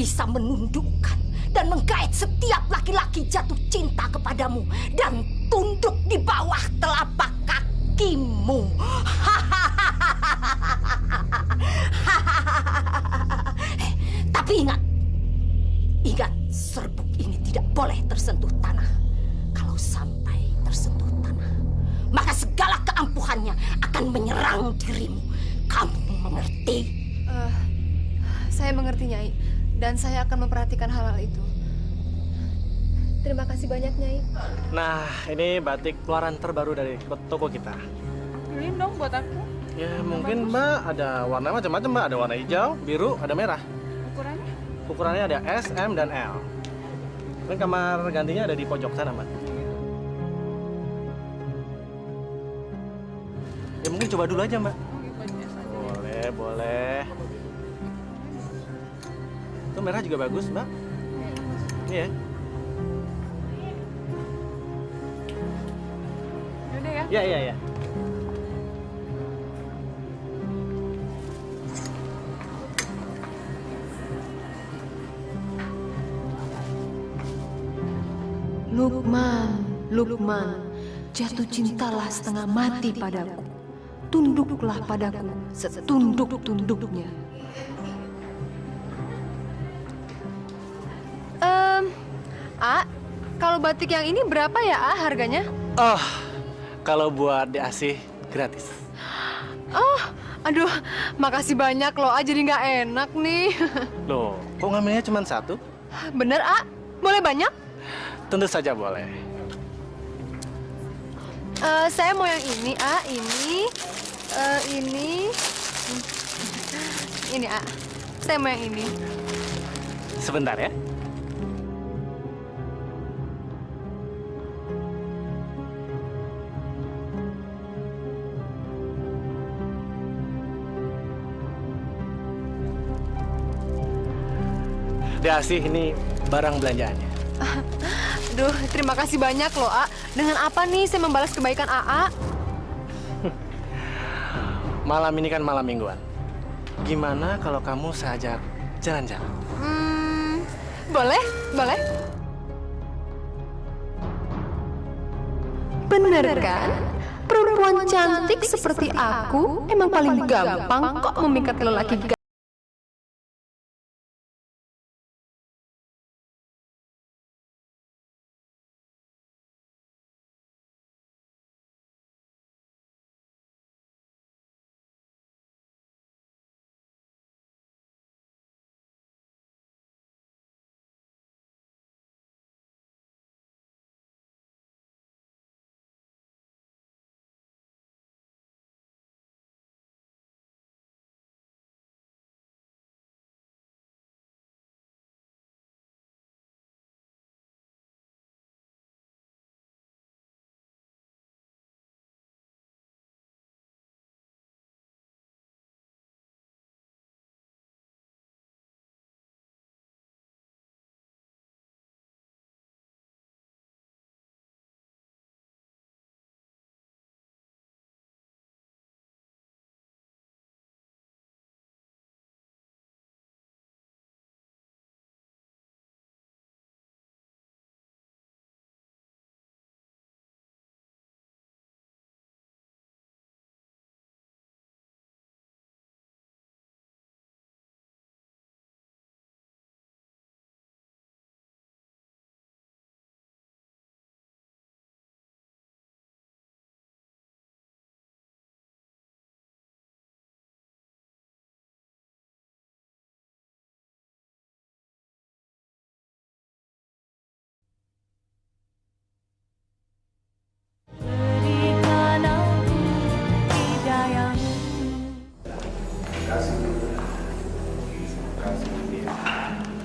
bisa menundukkan dan menggait setiap laki-laki jatuh cinta kepadamu dan tunduk di bawah telapak kakimu. Tapi ingat, serbuk ini tidak boleh tersentuh tanah. Kalau sampai tersentuh tanah, maka segala keampuhannya akan menyerang dirimu. Kamu mengerti? Saya mengerti, Nyai. Dan saya akan memperhatikan hal-hal itu. Terima kasih banyak, Nyai. Nah, ini batik keluaran terbaru dari toko kita. Beliin dong buat aku. Ya, mungkin Mbak ada warna macam-macam, Mbak. Ada warna hijau, biru, ada merah. Ukurannya? Ukurannya ada S, M, dan L. Dan kamar gantinya ada di pojok sana, Mbak. Ya, mungkin coba dulu aja, Mbak. Boleh, boleh. Itu merah juga bagus, Mbak. Iya. Yaudah ya. Iya, iya, iya. Lukman, Lukman, jatuh cintalah setengah mati padaku. Tunduklah padaku setunduk-tunduknya. Kalau batik yang ini berapa ya, harganya? Oh, kalau buat diasih gratis. Oh, aduh, makasih banyak loh, jadi nggak enak nih. Loh, kok ngambilnya cuma satu? Bener, boleh banyak? Tentu saja boleh. Saya mau yang ini, ini, saya mau yang ini. Sebentar ya. Diasih ini barang belanjaannya. Aduh, terima kasih banyak loh, Dengan apa nih saya membalas kebaikan AA? Malam ini kan malam mingguan. Gimana kalau kamu saya ajak jalan-jalan? Boleh, boleh. Bener kan? Perempuan cantik seperti aku emang paling gampang kok memikat lelaki.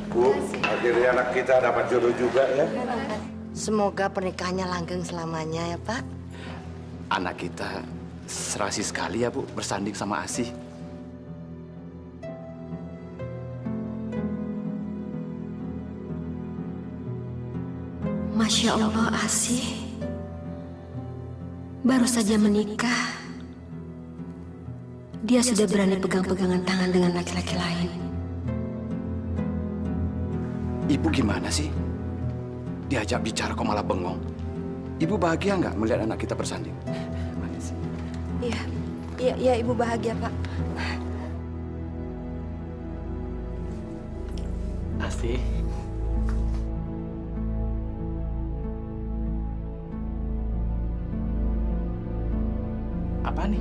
Bu, akhirnya anak kita dapat jodoh juga ya. Semoga pernikahannya langgeng selamanya ya, Pak. Anak kita serasi sekali ya, Bu, bersanding sama Asih. Masya Allah, Asih. Baru saja menikah, dia sudah berani pegang-pegangan tangan dengan laki-laki lain. Ibu gimana sih? Diajak bicara kok malah bengong. Ibu bahagia nggak melihat anak kita bersanding? Iya, Ibu bahagia, Pak. Asih. Apa nih?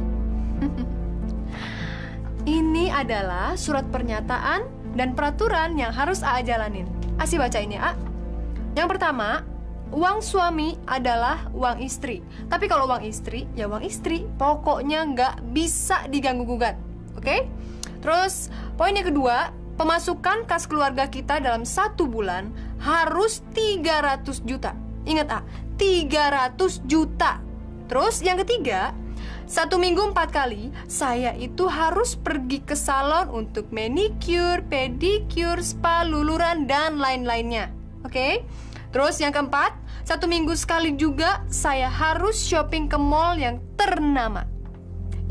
Ini adalah surat pernyataan dan peraturan yang harus AA jalanin. Asih baca ini, A. Yang pertama, uang suami adalah uang istri. Tapi kalau uang istri, ya uang istri. Pokoknya nggak bisa diganggu-gugat. Oke? Terus, poin yang kedua, pemasukan kas keluarga kita dalam 1 bulan harus 300 juta. Ingat, A, 300 juta. Terus, yang ketiga, 1 minggu 4 kali, saya itu harus pergi ke salon untuk manicure, pedicure, spa, luluran, dan lain-lainnya. Oke? Terus yang keempat, 1 minggu sekali juga saya harus shopping ke mall yang ternama.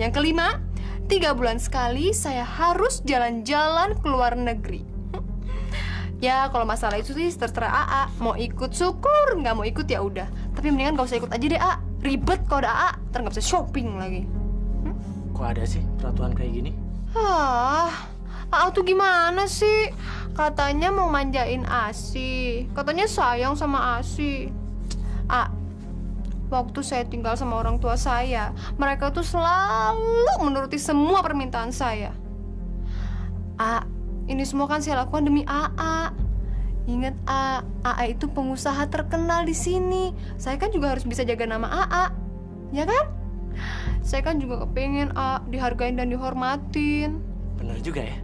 Yang kelima, 3 bulan sekali saya harus jalan-jalan ke luar negeri. Ya, kalau masalah itu sih terserah AA. Mau ikut syukur, nggak mau ikut ya udah. Tapi mendingan gak usah ikut aja deh, A. Ribet kalau ada AA, ntar nggak bisa shopping lagi. Kok ada sih peraturan kayak gini? AA tuh gimana sih? Katanya mau manjain Asi. Katanya sayang sama Asi. Waktu saya tinggal sama orang tua saya, mereka tuh selalu menuruti semua permintaan saya. Ini semua kan saya lakukan demi AA. Ingat, AA itu pengusaha terkenal di sini. Saya kan juga harus bisa jaga nama AA, ya kan? Saya kan juga kepengen dihargain dan dihormatin. Bener juga ya?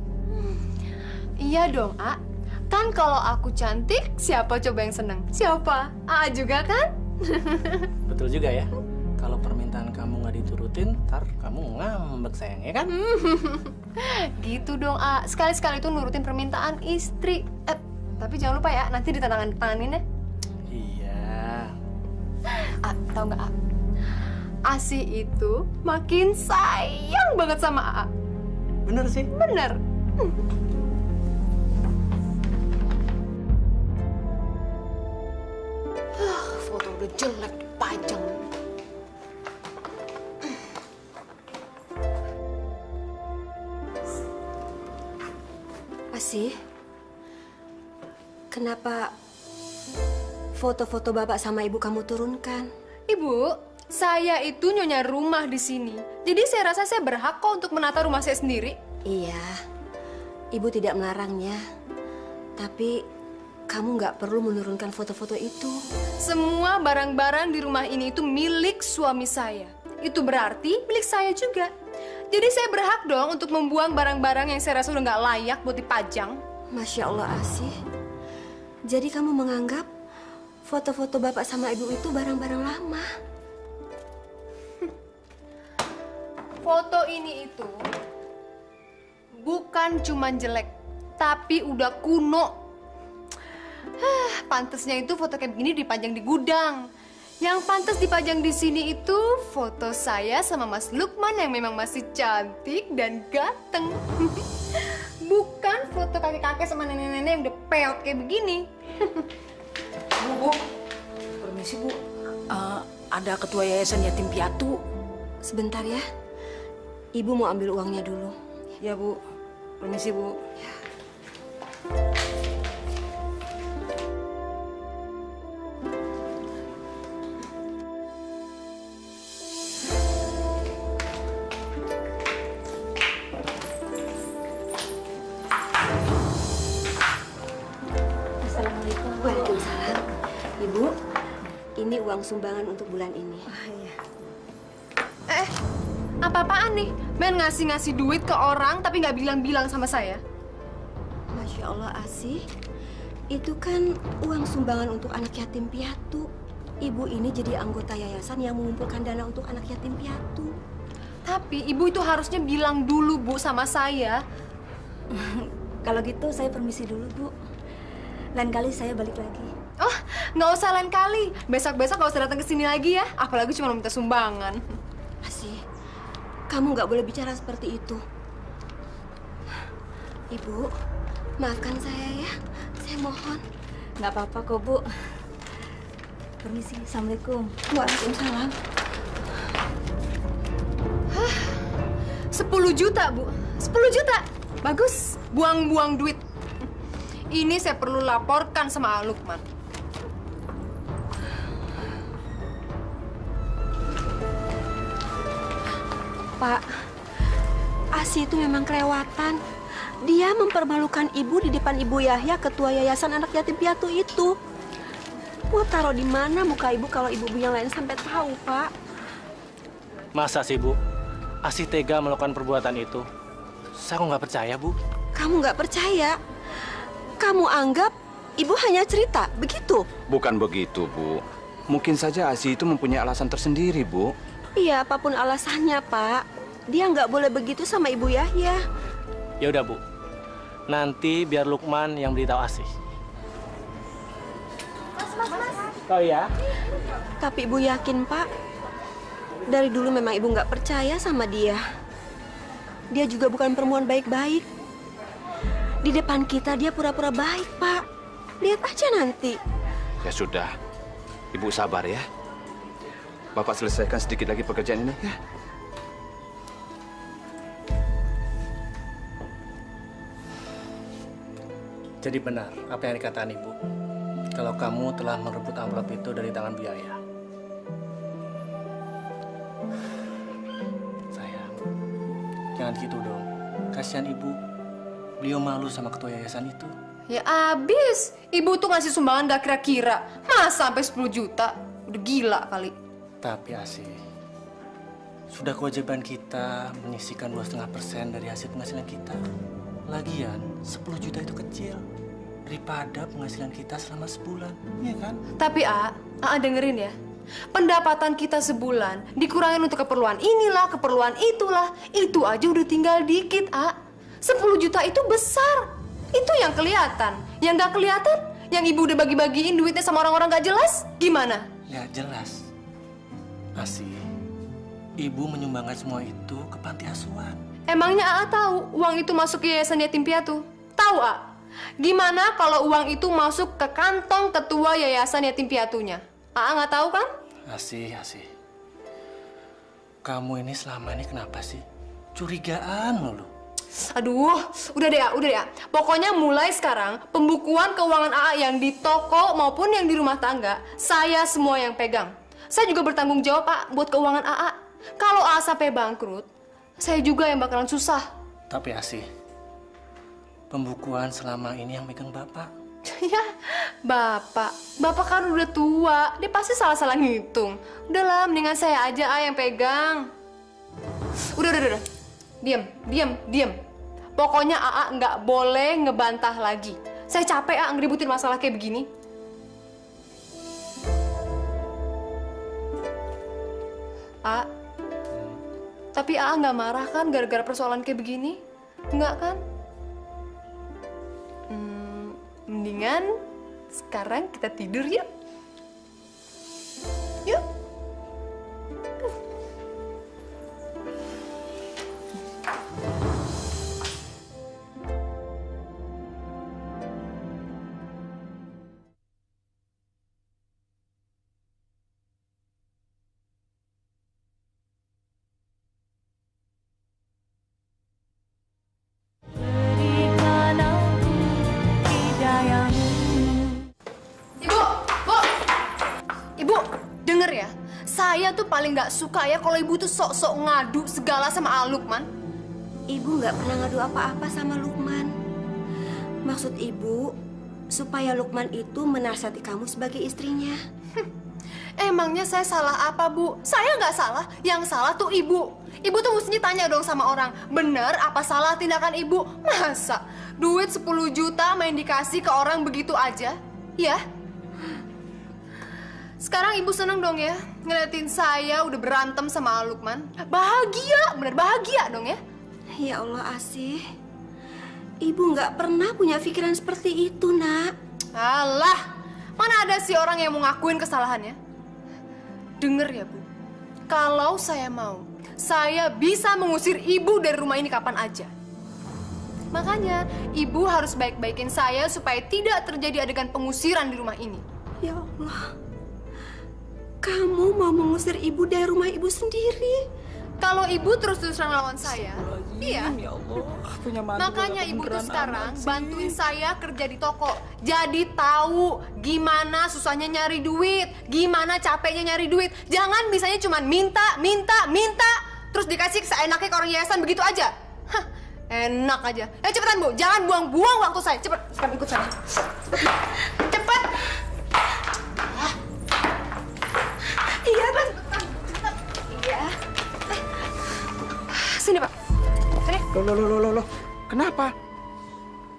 Iya dong, A. Kan kalau aku cantik, siapa coba yang seneng? Siapa? AA juga kan? Betul juga ya. Kalau permintaan kamu nggak diturutin, ntar kamu ngambek sayang, ya kan? Gitu dong, A. Sekali-sekali tuh nurutin permintaan istri. Tapi jangan lupa ya, nanti ditandatanganin ya. Iya. Tahu nggak, A? Asi itu makin sayang banget sama A. Bener sih. Bener. Foto udah jelek dipajang. Asih, kenapa foto-foto bapak sama ibu kamu turunkan? Ibu, saya itu nyonya rumah di sini. Jadi saya rasa saya berhak kok untuk menata rumah saya sendiri. Iya, ibu tidak melarangnya. Tapi kamu nggak perlu menurunkan foto-foto itu. Semua barang-barang di rumah ini itu milik suami saya. Itu berarti milik saya juga. Jadi saya berhak dong untuk membuang barang-barang yang saya rasa udah nggak layak buat dipajang. Masya Allah, Asih. Jadi kamu menganggap foto-foto bapak sama ibu itu barang-barang lama? Foto ini itu bukan cuma jelek, tapi udah kuno. Pantesnya itu foto kayak begini dipajang di gudang. Yang pantas dipajang di sini itu foto saya sama Mas Lukman yang memang masih cantik dan ganteng. Bukan foto kakek-kakek sama nenek-nenek yang udah peot kayak begini. Bu, permisi Bu. Ada ketua yayasan yatim piatu. Sebentar ya, ibu mau ambil uangnya dulu. Ya Bu, permisi Bu. Waalaikumsalam. Ibu, ini uang sumbangan untuk bulan ini. Apa-apaan nih? Men ngasih-ngasih duit ke orang tapi nggak bilang-bilang sama saya. Masya Allah, Asih. Itu kan uang sumbangan untuk anak yatim piatu. Ibu ini jadi anggota yayasan yang mengumpulkan dana untuk anak yatim piatu. Tapi ibu itu harusnya bilang dulu, Bu, sama saya. Kalau gitu saya permisi dulu, Bu. Lain kali saya balik lagi. Oh, nggak usah lain kali. Besok-besok nggak usah datang ke sini lagi ya. Apalagi cuma minta sumbangan. Asih, kamu nggak boleh bicara seperti itu. Ibu, maafkan saya ya. Saya mohon. Nggak apa-apa kok, Bu. Permisi, Assalamualaikum. Waalaikumsalam. 10 juta, Bu. 10 juta. Bagus. Buang-buang duit. Ini saya perlu laporkan sama Lukman. Pak, Asi itu memang kelewatan. Dia mempermalukan ibu di depan Ibu Yahya, ketua yayasan anak yatim piatu itu. Mau taruh di mana muka ibu kalau ibu yang lain sampai tahu, Pak? Masa sih, Bu? Asi tega melakukan perbuatan itu? Saya kok nggak percaya, Bu. Kamu nggak percaya? Kamu anggap ibu hanya cerita, begitu? Bukan begitu, Bu. Mungkin saja Asi itu mempunyai alasan tersendiri, Bu. Iya, apapun alasannya, Pak. Dia nggak boleh begitu sama Ibu Yahya. Ya udah, Bu. Nanti biar Lukman yang beritahu Asi. Oh ya? Tapi Ibu yakin, Pak, dari dulu memang Ibu nggak percaya sama dia. Dia juga bukan perempuan baik-baik. Di depan kita dia pura-pura baik, Pak. Lihat aja nanti. Ya sudah, Ibu sabar ya. Bapak selesaikan sedikit lagi pekerjaan ini ya. Jadi benar apa yang dikatakan Ibu. Kalau kamu telah merebut amplop itu dari tangan Bu Yahya. Sayang, jangan gitu dong. Kasihan Ibu. Beliau malu sama ketua yayasan itu. Ya abis. Ibu tuh ngasih sumbangan gak kira-kira. Masa sampai 10 juta? Udah gila kali. Tapi Asi, sudah kewajiban kita menyisihkan 2,5% dari hasil penghasilan kita. Lagian 10 juta itu kecil daripada penghasilan kita selama sebulan, iya kan? Tapi A dengerin ya. Pendapatan kita sebulan dikurangin untuk keperluan inilah, keperluan itulah. Itu aja udah tinggal dikit, A. 10 juta itu besar. Itu yang kelihatan. Yang gak kelihatan, yang ibu udah bagi-bagiin duitnya sama orang-orang gak jelas, gimana? Ya jelas. Asi, ibu menyumbangkan semua itu ke panti asuhan. Emangnya A tahu uang itu masuk ke yayasan yatim piatu? Tahu A? Gimana kalau uang itu masuk ke kantong ketua yayasan yatim piatunya? A nggak tahu kan? Asi. Kamu ini selama ini kenapa sih? Curigaan mulu. Aduh, udah deh ya. Pokoknya mulai sekarang, pembukuan keuangan AA yang di toko maupun yang di rumah tangga, saya semua yang pegang. Saya juga bertanggung jawab, Pak, buat keuangan AA. Kalau AA sampai bangkrut, saya juga yang bakalan susah. Tapi Asi, pembukuan selama ini yang megang Bapak. Ya, Bapak kan udah tua, dia pasti salah-salah ngitung. Udahlah, mendingan saya aja yang pegang. Udah. Diam. Pokoknya AA nggak boleh ngebantah lagi. Saya capek ngeributin masalah kayak begini. Tapi AA nggak marah kan gara-gara persoalan kayak begini? Nggak kan? Mendingan sekarang kita tidur yuk. Yuk. Ibu, denger ya. Saya tuh paling nggak suka ya kalau ibu tuh sok-sok ngadu segala sama Lukman. Ibu nggak pernah ngadu apa-apa sama Lukman. Maksud ibu, supaya Lukman itu menasihati kamu sebagai istrinya. Emangnya saya salah apa, Bu? Saya nggak salah. Yang salah tuh ibu. Ibu tuh mestinya tanya dong sama orang, bener apa salah tindakan ibu? Masa duit 10 juta main dikasih ke orang begitu aja? Ya? Sekarang ibu seneng dong ya ngeliatin saya udah berantem sama Lukman. Bahagia, bener bahagia dong ya. Ya Allah, Asih. Ibu nggak pernah punya pikiran seperti itu, Nak. Alah, mana ada sih orang yang mau ngakuin kesalahannya? Dengar ya, Bu. Kalau saya mau, saya bisa mengusir ibu dari rumah ini kapan aja. Makanya, ibu harus baik-baikin saya supaya tidak terjadi adegan pengusiran di rumah ini. Ya Allah, kamu mau mengusir ibu dari rumah ibu sendiri? Kalau ibu terus-terusan lawan saya, iya. Ya Allah, punya mantu Makanya gak ibu tuh beneran sekarang amat sih. bantuin saya kerja di toko. Jadi tahu gimana susahnya nyari duit, gimana capeknya nyari duit. Jangan misalnya cuma minta, terus dikasih seenaknya ke orang yayasan begitu aja. Hah, enak aja. Cepetan Bu, jangan buang-buang waktu saya. Cepet, sekarang ikut saya. Cepet. Iya, Bang. Iya. Sini Pak. Sini. Loh. Kenapa?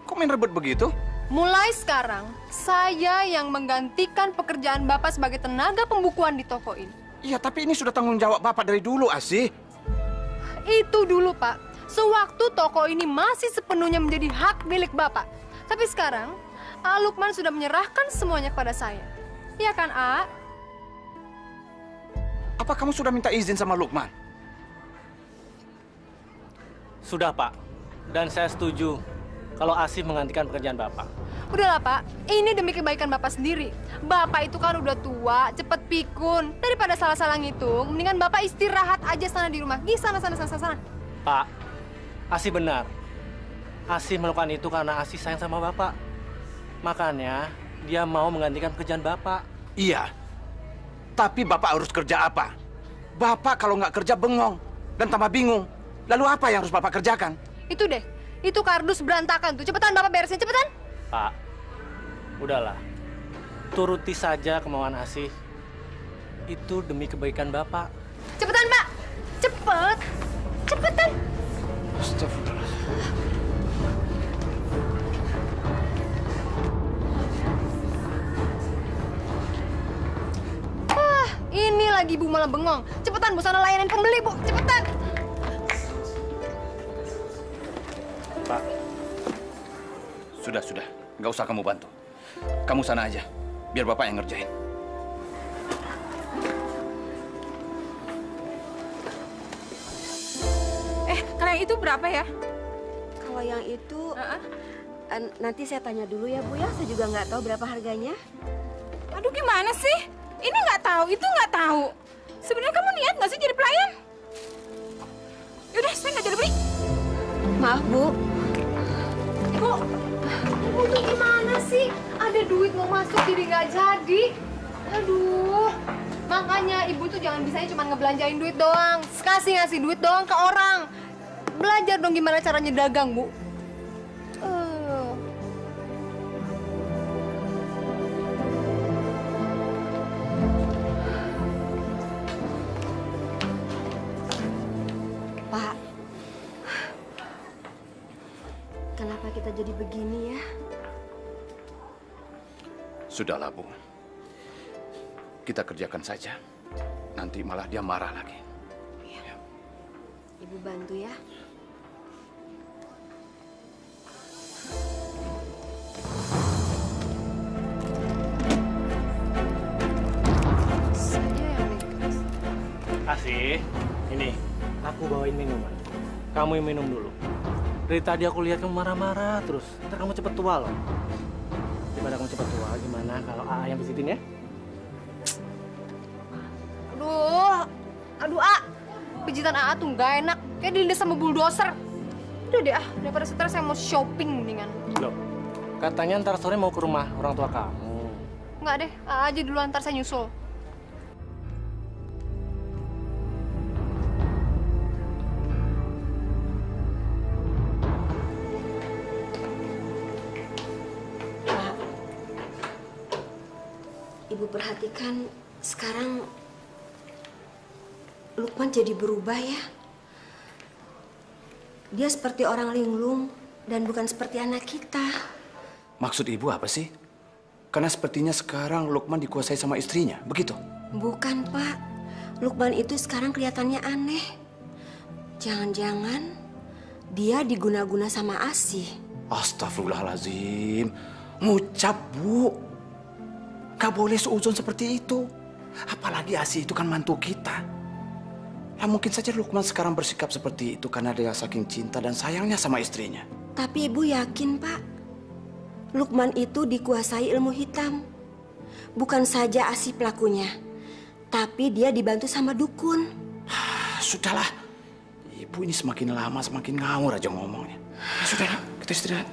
Kok main rebut begitu? Mulai sekarang, saya yang menggantikan pekerjaan Bapak sebagai tenaga pembukuan di toko ini. Iya, tapi ini sudah tanggung jawab Bapak dari dulu, Asih. Itu dulu, Pak. Sewaktu toko ini masih sepenuhnya menjadi hak milik Bapak. Tapi sekarang, A. Lukman sudah menyerahkan semuanya kepada saya. Iya kan, A? Apa kamu sudah minta izin sama Lukman? Sudah, Pak. Dan saya setuju kalau Asih menggantikan pekerjaan Bapak. Udahlah, Pak. Ini demi kebaikan Bapak sendiri. Bapak itu kan udah tua, cepet pikun. Daripada salah-salah ngitung, mendingan Bapak istirahat aja sana di rumah. Gi, sana. Pak, Asih benar. Asih melakukan itu karena Asih sayang sama Bapak. Makanya dia mau menggantikan pekerjaan Bapak. Iya. Tapi Bapak harus kerja apa? Bapak kalau nggak kerja bengong dan tambah bingung. Lalu apa yang harus Bapak kerjakan? Itu deh. Itu kardus berantakan tuh. Cepetan Bapak beresin, cepetan. Pak, udahlah. Turuti saja kemauan Asih. Itu demi kebaikan Bapak. Cepetan, Pak. Cepet. Cepetan. Astagfirullah. Ini lagi Bu malah bengong. Cepetan Bu, sana layanin pembeli Bu. Cepetan. Pak, Sudah. Nggak usah kamu bantu. Kamu sana aja. Biar Bapak yang ngerjain. Kalau yang itu berapa ya? Kalau yang itu, nanti saya tanya dulu ya Bu ya. Saya juga nggak tahu berapa harganya. Aduh gimana sih? Ini nggak tahu, itu nggak tahu. Sebenarnya kamu niat nggak sih jadi pelayan? Yaudah, saya nggak jadi beli. Maaf Bu. Ibu tuh gimana sih? Ada duit mau masuk jadi nggak jadi. Aduh. Makanya ibu tuh jangan bisanya cuma ngebelanjain duit doang. Ngasih duit doang ke orang. Belajar dong gimana caranya dagang, Bu. Pak, kenapa kita jadi begini ya? Sudahlah, Bu. Kita kerjakan saja. Nanti malah dia marah lagi. Ibu bantu ya. Asih, ini aku bawain minuman. Kamu yang minum dulu. Dari tadi aku lihat kamu marah-marah terus. Ntar kamu cepet tua loh. Daripada kamu cepet tua, gimana kalau AA yang pijitin ya? Aduh, A. Pijitan AA tuh nggak enak. Kayak dilindas sama bulldozer. Udah deh, daripada stres saya mau shopping mendingan. Loh, katanya ntar sore mau ke rumah orang tua kamu. Nggak deh, AA aja dulu, ntar saya nyusul. Ibu perhatikan sekarang Lukman jadi berubah ya. Dia seperti orang linglung dan bukan seperti anak kita. Maksud Ibu apa sih? Karena sepertinya sekarang Lukman dikuasai sama istrinya, begitu? Bukan, Pak. Lukman itu sekarang kelihatannya aneh. Jangan-jangan dia diguna-guna sama Asih. Astagfirullahaladzim. Ngucap, Bu. Gak boleh seuzon seperti itu. Apalagi Asih itu kan mantu kita. Ya mungkin saja Lukman sekarang bersikap seperti itu karena dia saking cinta dan sayangnya sama istrinya. Tapi Ibu yakin, Pak, Lukman itu dikuasai ilmu hitam. Bukan saja Asi pelakunya, tapi dia dibantu sama dukun. Sudahlah, ibu ini semakin lama semakin ngawur aja ngomongnya. Sudahlah, kita istirahat.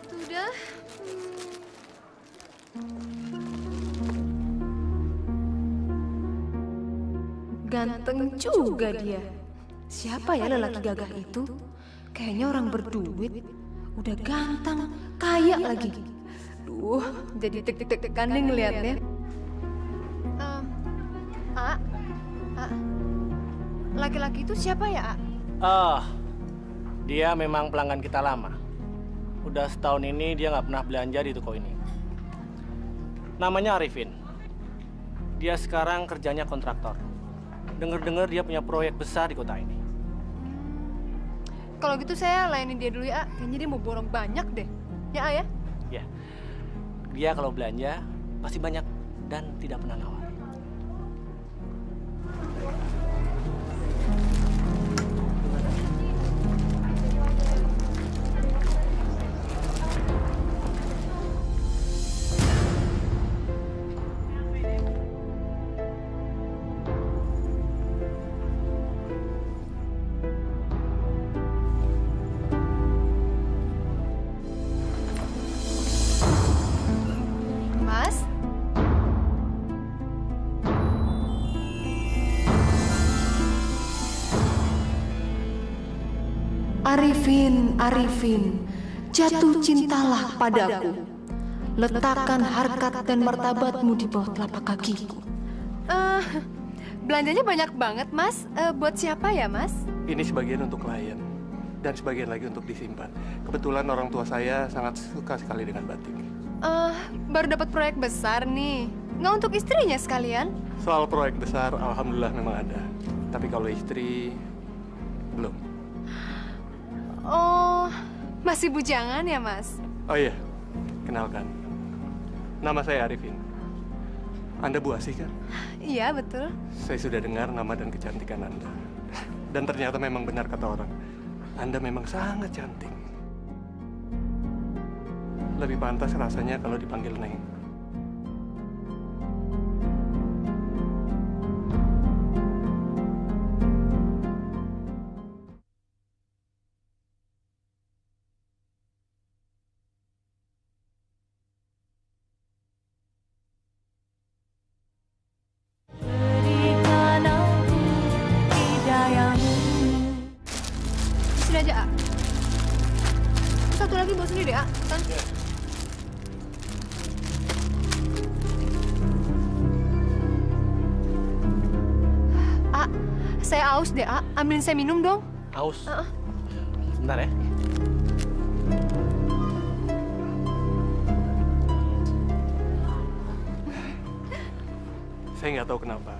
Sudah. Ganteng juga dia. Siapa ya lelaki gagah itu? Kayaknya orang berduit. Udah ganteng, kaya lagi. Duh, jadi deg-degan nih ngeliatnya. Laki-laki itu siapa ya, Dia memang pelanggan kita lama. Udah setahun ini dia nggak pernah belanja di toko ini. Namanya Arifin. Dia sekarang kerjanya kontraktor. Dengar-dengar dia punya proyek besar di kota ini. Kalau gitu saya layanin dia dulu ya, kayaknya dia mau borong banyak deh. Ya, A, ya? Ya, dia kalau belanja pasti banyak dan tidak pernah nawar. Mas? Arifin, jatuh cintalah padaku. Letakkan harkat dan martabatmu di bawah telapak kakiku. Belanjanya banyak banget, Mas. Buat siapa ya, Mas? Ini sebagian untuk klien dan sebagian lagi untuk disimpan. Kebetulan orang tua saya sangat suka sekali dengan batik. Baru dapat proyek besar nih. Nggak untuk istrinya sekalian? Soal proyek besar, alhamdulillah memang ada. Tapi kalau istri, belum. Oh, masih bujangan ya, Mas? Oh iya, kenalkan. Nama saya Arifin. Anda Bu Asih kan? Iya, betul. Saya sudah dengar nama dan kecantikan Anda. Dan ternyata memang benar kata orang. Anda memang sangat cantik. Lebih pantas rasanya kalau dipanggil Neng. Sini aja, A. Satu lagi bawa sendiri, A. Kan? A, saya aus deh, A. Ambilin saya minum dong. Aus? Sebentar ya. Saya nggak tahu kenapa.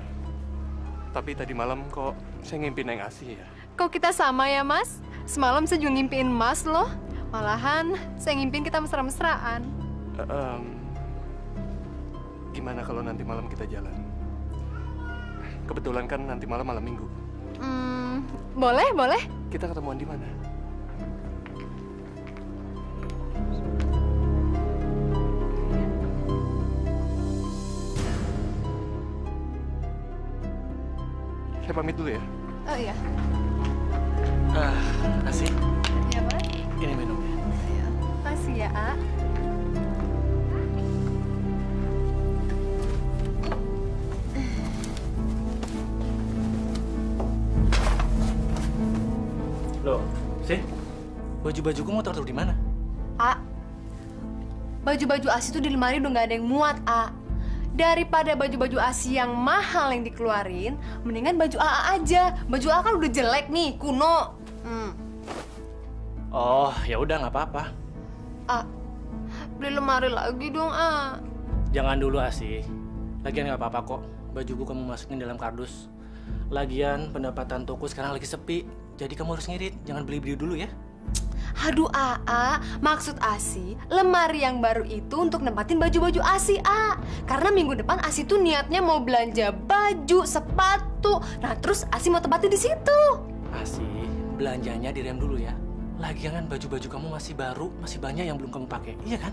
Tapi tadi malam kok saya ngimpi Neng Asih ya. Kok kita sama ya, Mas? Semalam saya juga ngimpiin Mas loh. Malahan saya ngimpiin kita mesra-mesraan. Gimana kalau nanti malam kita jalan? Kebetulan kan nanti malam Minggu. Boleh. Kita ketemuan di mana? Saya pamit dulu ya. Oh iya. Asih. Iya, Mas. Ini minumnya. Iya. Makasih ya, A. Loh, sih? Baju-bajuku mau taruh di mana? A, baju-baju Asi tuh di lemari udah nggak ada yang muat, A. Daripada baju-baju Asi yang mahal yang dikeluarin, mendingan baju AA aja. Baju AA kan udah jelek nih, kuno. Oh, ya udah nggak apa-apa. A, beli lemari lagi dong, A. Jangan dulu, Asih. Lagian nggak apa-apa kok. Bajuku kamu masukin dalam kardus. Lagian pendapatan toko sekarang lagi sepi. Jadi kamu harus ngirit, jangan beli-beli dulu ya. Aduh, AA, maksud Asi, lemari yang baru itu untuk nempatin baju-baju Asi, A. Karena minggu depan Asi tuh niatnya mau belanja baju, sepatu, sesuatu. Nah, terus Asi mau tempatnya di situ. Asi, belanjanya direm dulu ya. Lagian kan baju-baju kamu masih baru, masih banyak yang belum kamu pakai, iya kan?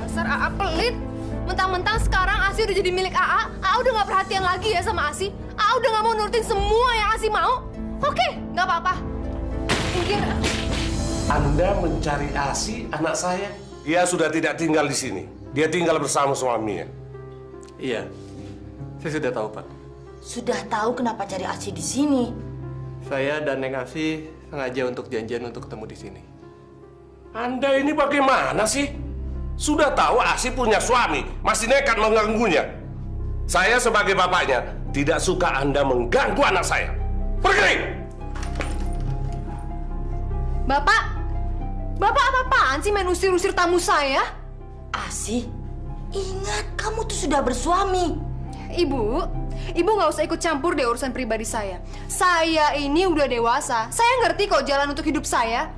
Dasar AA pelit. Mentang-mentang sekarang Asi udah jadi milik AA udah nggak perhatian lagi ya sama Asi. AA udah nggak mau nurutin semua yang Asi mau. Oke, nggak apa-apa. Mungkin Anda mencari Asi, anak saya? Dia sudah tidak tinggal di sini. Dia tinggal bersama suaminya. Iya, saya sudah tahu, Pak. Sudah tahu kenapa cari Asi di sini? Saya dan Neng Asi sengaja untuk janjian untuk ketemu di sini. Anda ini bagaimana sih? Sudah tahu Asi punya suami, masih nekat mengganggunya. Saya sebagai bapaknya tidak suka Anda mengganggu anak saya. Pergi! Bapak apa-apaan sih main usir-usir tamu saya? Asi, ingat kamu tuh sudah bersuami. Ibu nggak usah ikut campur deh urusan pribadi saya. Saya ini udah dewasa. Saya ngerti kok jalan untuk hidup saya.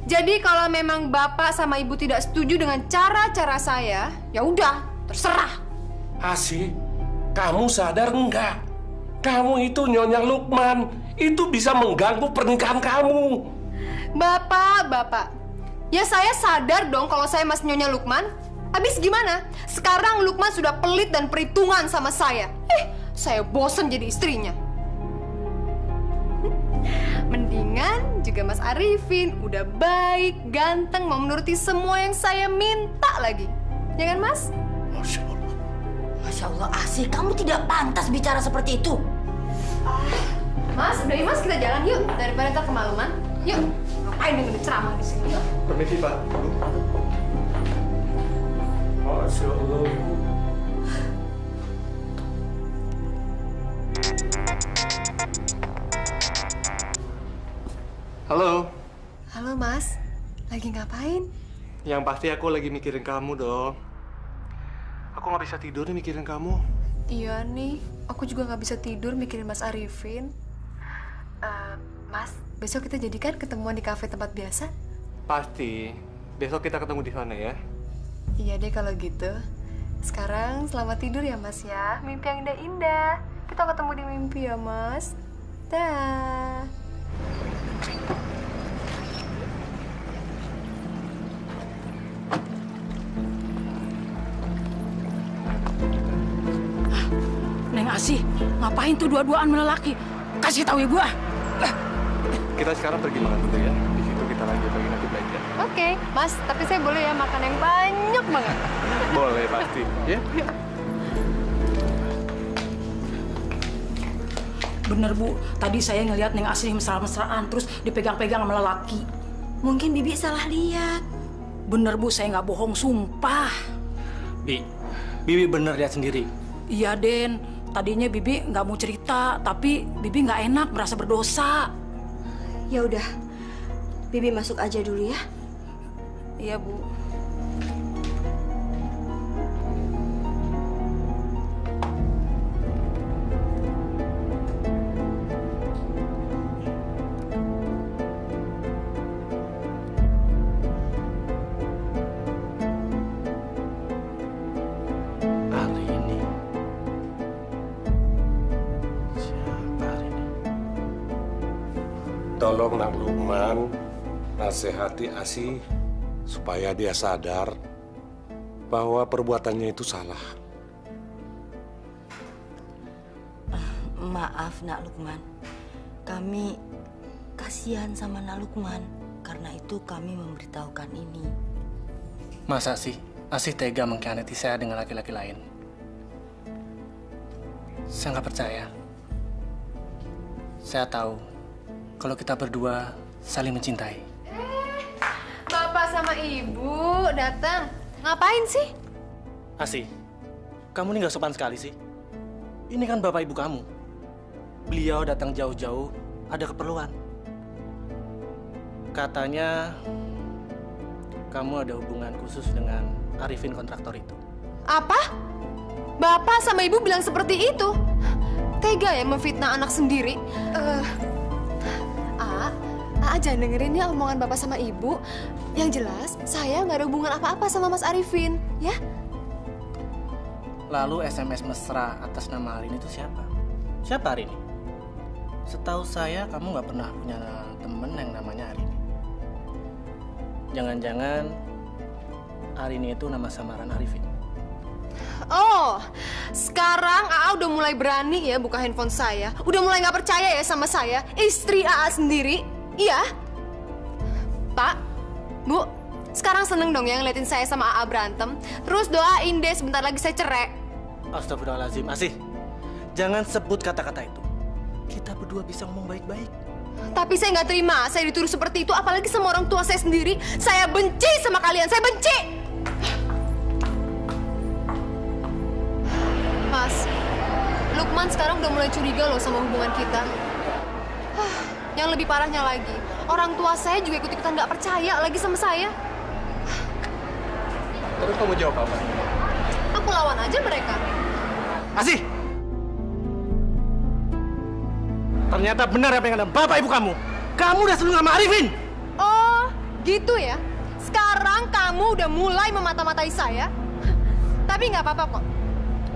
Jadi kalau memang Bapak sama Ibu tidak setuju dengan cara-cara saya, ya udah, terserah. Asi, kamu sadar enggak? Kamu itu Nyonya Lukman. Itu bisa mengganggu pernikahan kamu. Bapak. Ya saya sadar dong kalau saya masih Nyonya Lukman. Habis gimana? Sekarang Lukman sudah pelit dan perhitungan sama saya. Saya bosan jadi istrinya. Mendingan juga Mas Arifin. Udah baik, ganteng, mau menuruti semua yang saya minta lagi. Ya kan, Mas? Masya Allah. Masya Allah, Asi, kamu tidak pantas bicara seperti itu. Mas, udah Mas, kita jalan yuk. Daripada ntar kemalaman. Yuk. Ngapain dengan ceramah di sini? Yuk. Permisi, Pak. Masya Allah. Halo. Halo, Mas. Lagi ngapain? Yang pasti aku lagi mikirin kamu dong. Aku nggak bisa tidur nih mikirin kamu. Iya nih, aku juga nggak bisa tidur mikirin Mas Arifin. Mas, besok kita jadikan ketemuan di kafe tempat biasa? Pasti. Besok kita ketemu di sana ya. Iya deh kalau gitu. Sekarang selamat tidur ya Mas ya. Mimpi yang indah-indah. Kita ketemu di mimpi ya Mas. Dah. Neng Asi, ngapain tuh dua-duaan melelaki? Kasih tahu ibu ah. Kita sekarang pergi makan dulu ya. Di situ kita lanjut lagi nanti belanja. Oke, Mas. Tapi saya boleh ya makan yang banyak banget. Boleh pasti. Ya. Bener Bu, tadi saya ngelihat Neng Asi mesra-mesraan terus dipegang-pegang sama lelaki. Mungkin Bibi salah lihat. Bener Bu, saya nggak bohong, sumpah. Bibi bener lihat sendiri. Iya Den, tadinya Bibi nggak mau cerita, tapi Bibi nggak enak, merasa berdosa. Ya udah, Bibi masuk aja dulu ya. Iya Bu. Tolong Nak Lukman, nasihati Asi supaya dia sadar bahwa perbuatannya itu salah. Maaf Nak Lukman, kami kasihan sama Nak Lukman, karena itu kami memberitahukan ini. Masa sih Asi tega mengkhianati saya dengan laki-laki lain? Saya nggak percaya. Saya tahu kalau kita berdua saling mencintai. Bapak sama Ibu datang. Ngapain sih? Asi, kamu ini nggak sopan sekali sih. Ini kan bapak ibu kamu. Beliau datang jauh-jauh, ada keperluan. Katanya kamu ada hubungan khusus dengan Arifin kontraktor itu. Apa? Bapak sama Ibu bilang seperti itu? Tega ya memfitnah anak sendiri? Jangan dengerin ya omongan Bapak sama Ibu. Yang jelas, saya nggak ada hubungan apa-apa sama Mas Arifin, ya? Lalu SMS mesra atas nama Arini itu siapa? Siapa Arini? Setahu saya kamu nggak pernah punya temen yang namanya Arini. Jangan-jangan Arini itu nama samaran Arifin. Oh, sekarang AA udah mulai berani ya buka handphone saya. Udah mulai nggak percaya ya sama saya, istri AA sendiri. Iya, Pak, Bu, sekarang seneng dong ya ngeliatin saya sama AA berantem. Terus doain deh sebentar lagi saya cerai. Astagfirullahaladzim, Asih. Jangan sebut kata-kata itu. Kita berdua bisa ngomong baik-baik. Tapi saya nggak terima, saya dituduh seperti itu, apalagi sama orang tua saya sendiri. Saya benci sama kalian, saya benci. Mas, Lukman sekarang udah mulai curiga loh sama hubungan kita. Yang lebih parahnya lagi, orang tua saya juga ikut-ikutan nggak percaya lagi sama saya. Terus kamu jawab apa? Aku lawan aja mereka. Asih! Ternyata benar apa yang kata bapak ibu kamu. Kamu udah selingkuh sama Arifin. Oh, gitu ya? Sekarang kamu udah mulai memata-matai saya. Tapi nggak apa-apa kok.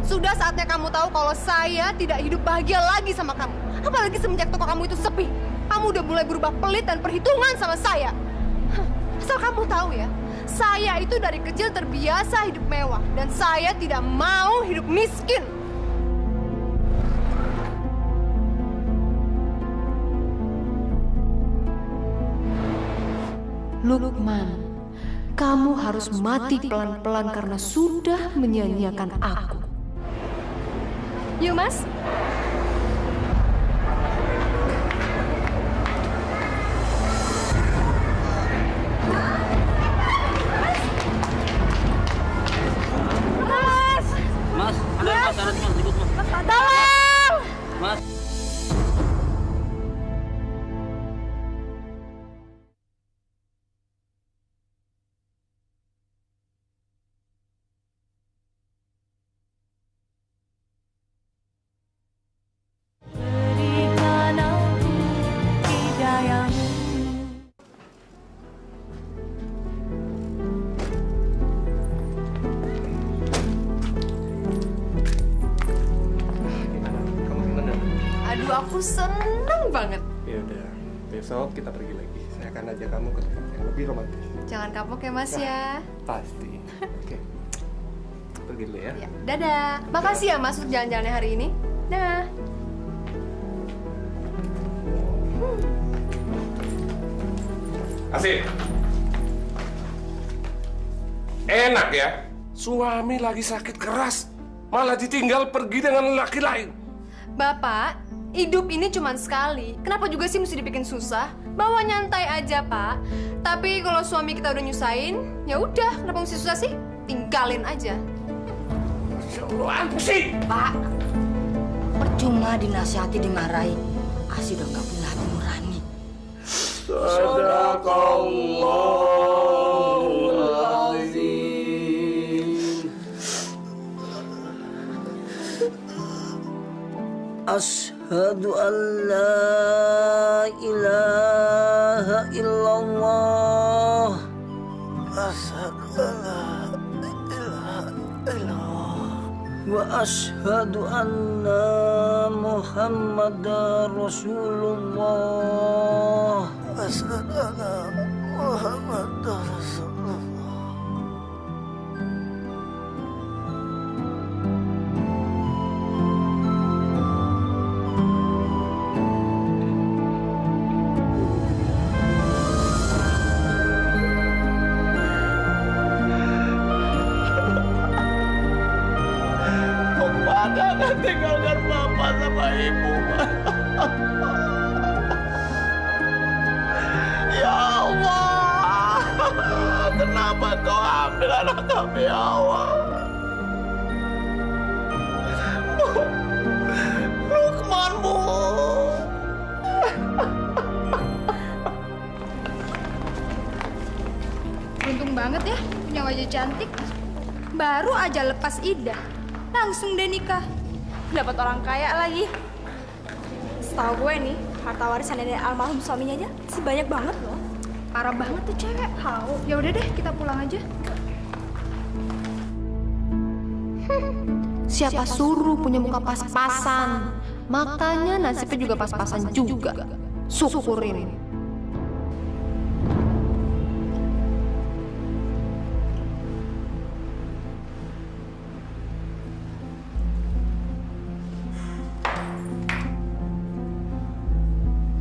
Sudah saatnya kamu tahu kalau saya tidak hidup bahagia lagi sama kamu. Apalagi semenjak toko kamu itu sepi. Kamu udah mulai berubah pelit dan perhitungan sama saya. Asal kamu tahu ya, saya itu dari kecil terbiasa hidup mewah. Dan saya tidak mau hidup miskin. Lukman, kamu harus mati pelan-pelan karena sudah menyia-nyiakan aku. Yuk, Mas. Mas, ada Mas, ada Mas, ikut Mas. Tolong! Mas. Aduh, aku seneng banget. Ya udah, besok kita pergi lagi. Saya akan ajak kamu ke tempat yang lebih romantis. Jangan kapok ya, Mas ya. Pasti. Oke. Pergi dulu ya. Ya, dadah. Makasih ya, Mas, untuk jalan-jalannya hari ini. Dah. Asih. Enak ya, suami lagi sakit keras, malah ditinggal pergi dengan laki lain. Bapak, hidup ini cuma sekali. Kenapa juga sih mesti dibikin susah? Bawa nyantai aja, Pak. Tapi kalau suami kita udah nyusahin, ya udah, kenapa mesti susah sih? Tinggalin aja. Masya Allah, Asih. Pak, percuma dinasihati dimarahi. Asih udah nggak punya hati nurani. Sadaqallahul azim. Ashhadu an la ilaha illallah. Ashhadu an la ilaha illallah. Wa ashhadu anna Muhammadar Rasulullah. Ashhadu anna Muhammadar Rasulullah. Jangan tinggalkan bapak sama ibu. Ya Allah, kenapa kau ambil anak kami, ya Allah? Lukman, Bu. Beruntung banget ya punya wajah cantik. Baru aja lepas iddah, langsung deh nikah. Dapat orang kaya lagi. Setahu gue nih, harta warisan dari almarhum suaminya aja sebanyak banget loh. Parah banget tuh cewek. Tahu. Ya udah deh, kita pulang aja. Siapa suruh punya muka pas-pasan? Makanya nasibnya juga pas-pasan juga. Syukurin.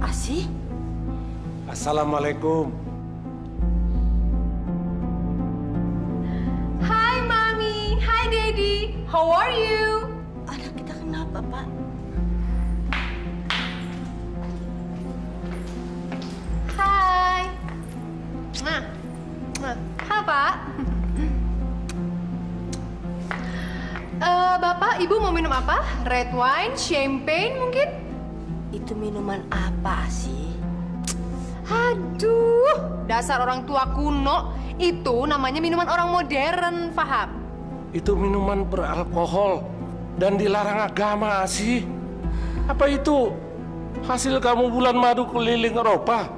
Asih? Assalamualaikum. Hai Mami, hai Daddy, how are you? Anak kita kenapa, Pak? Hai. Hai Pak. Bapak, Ibu mau minum apa? Red wine, champagne mungkin? Itu minuman apa sih? Aduh, dasar orang tua kuno. Itu namanya minuman orang modern, paham? Itu minuman beralkohol dan dilarang agama, Asih. Apa itu hasil kamu bulan madu keliling Eropa?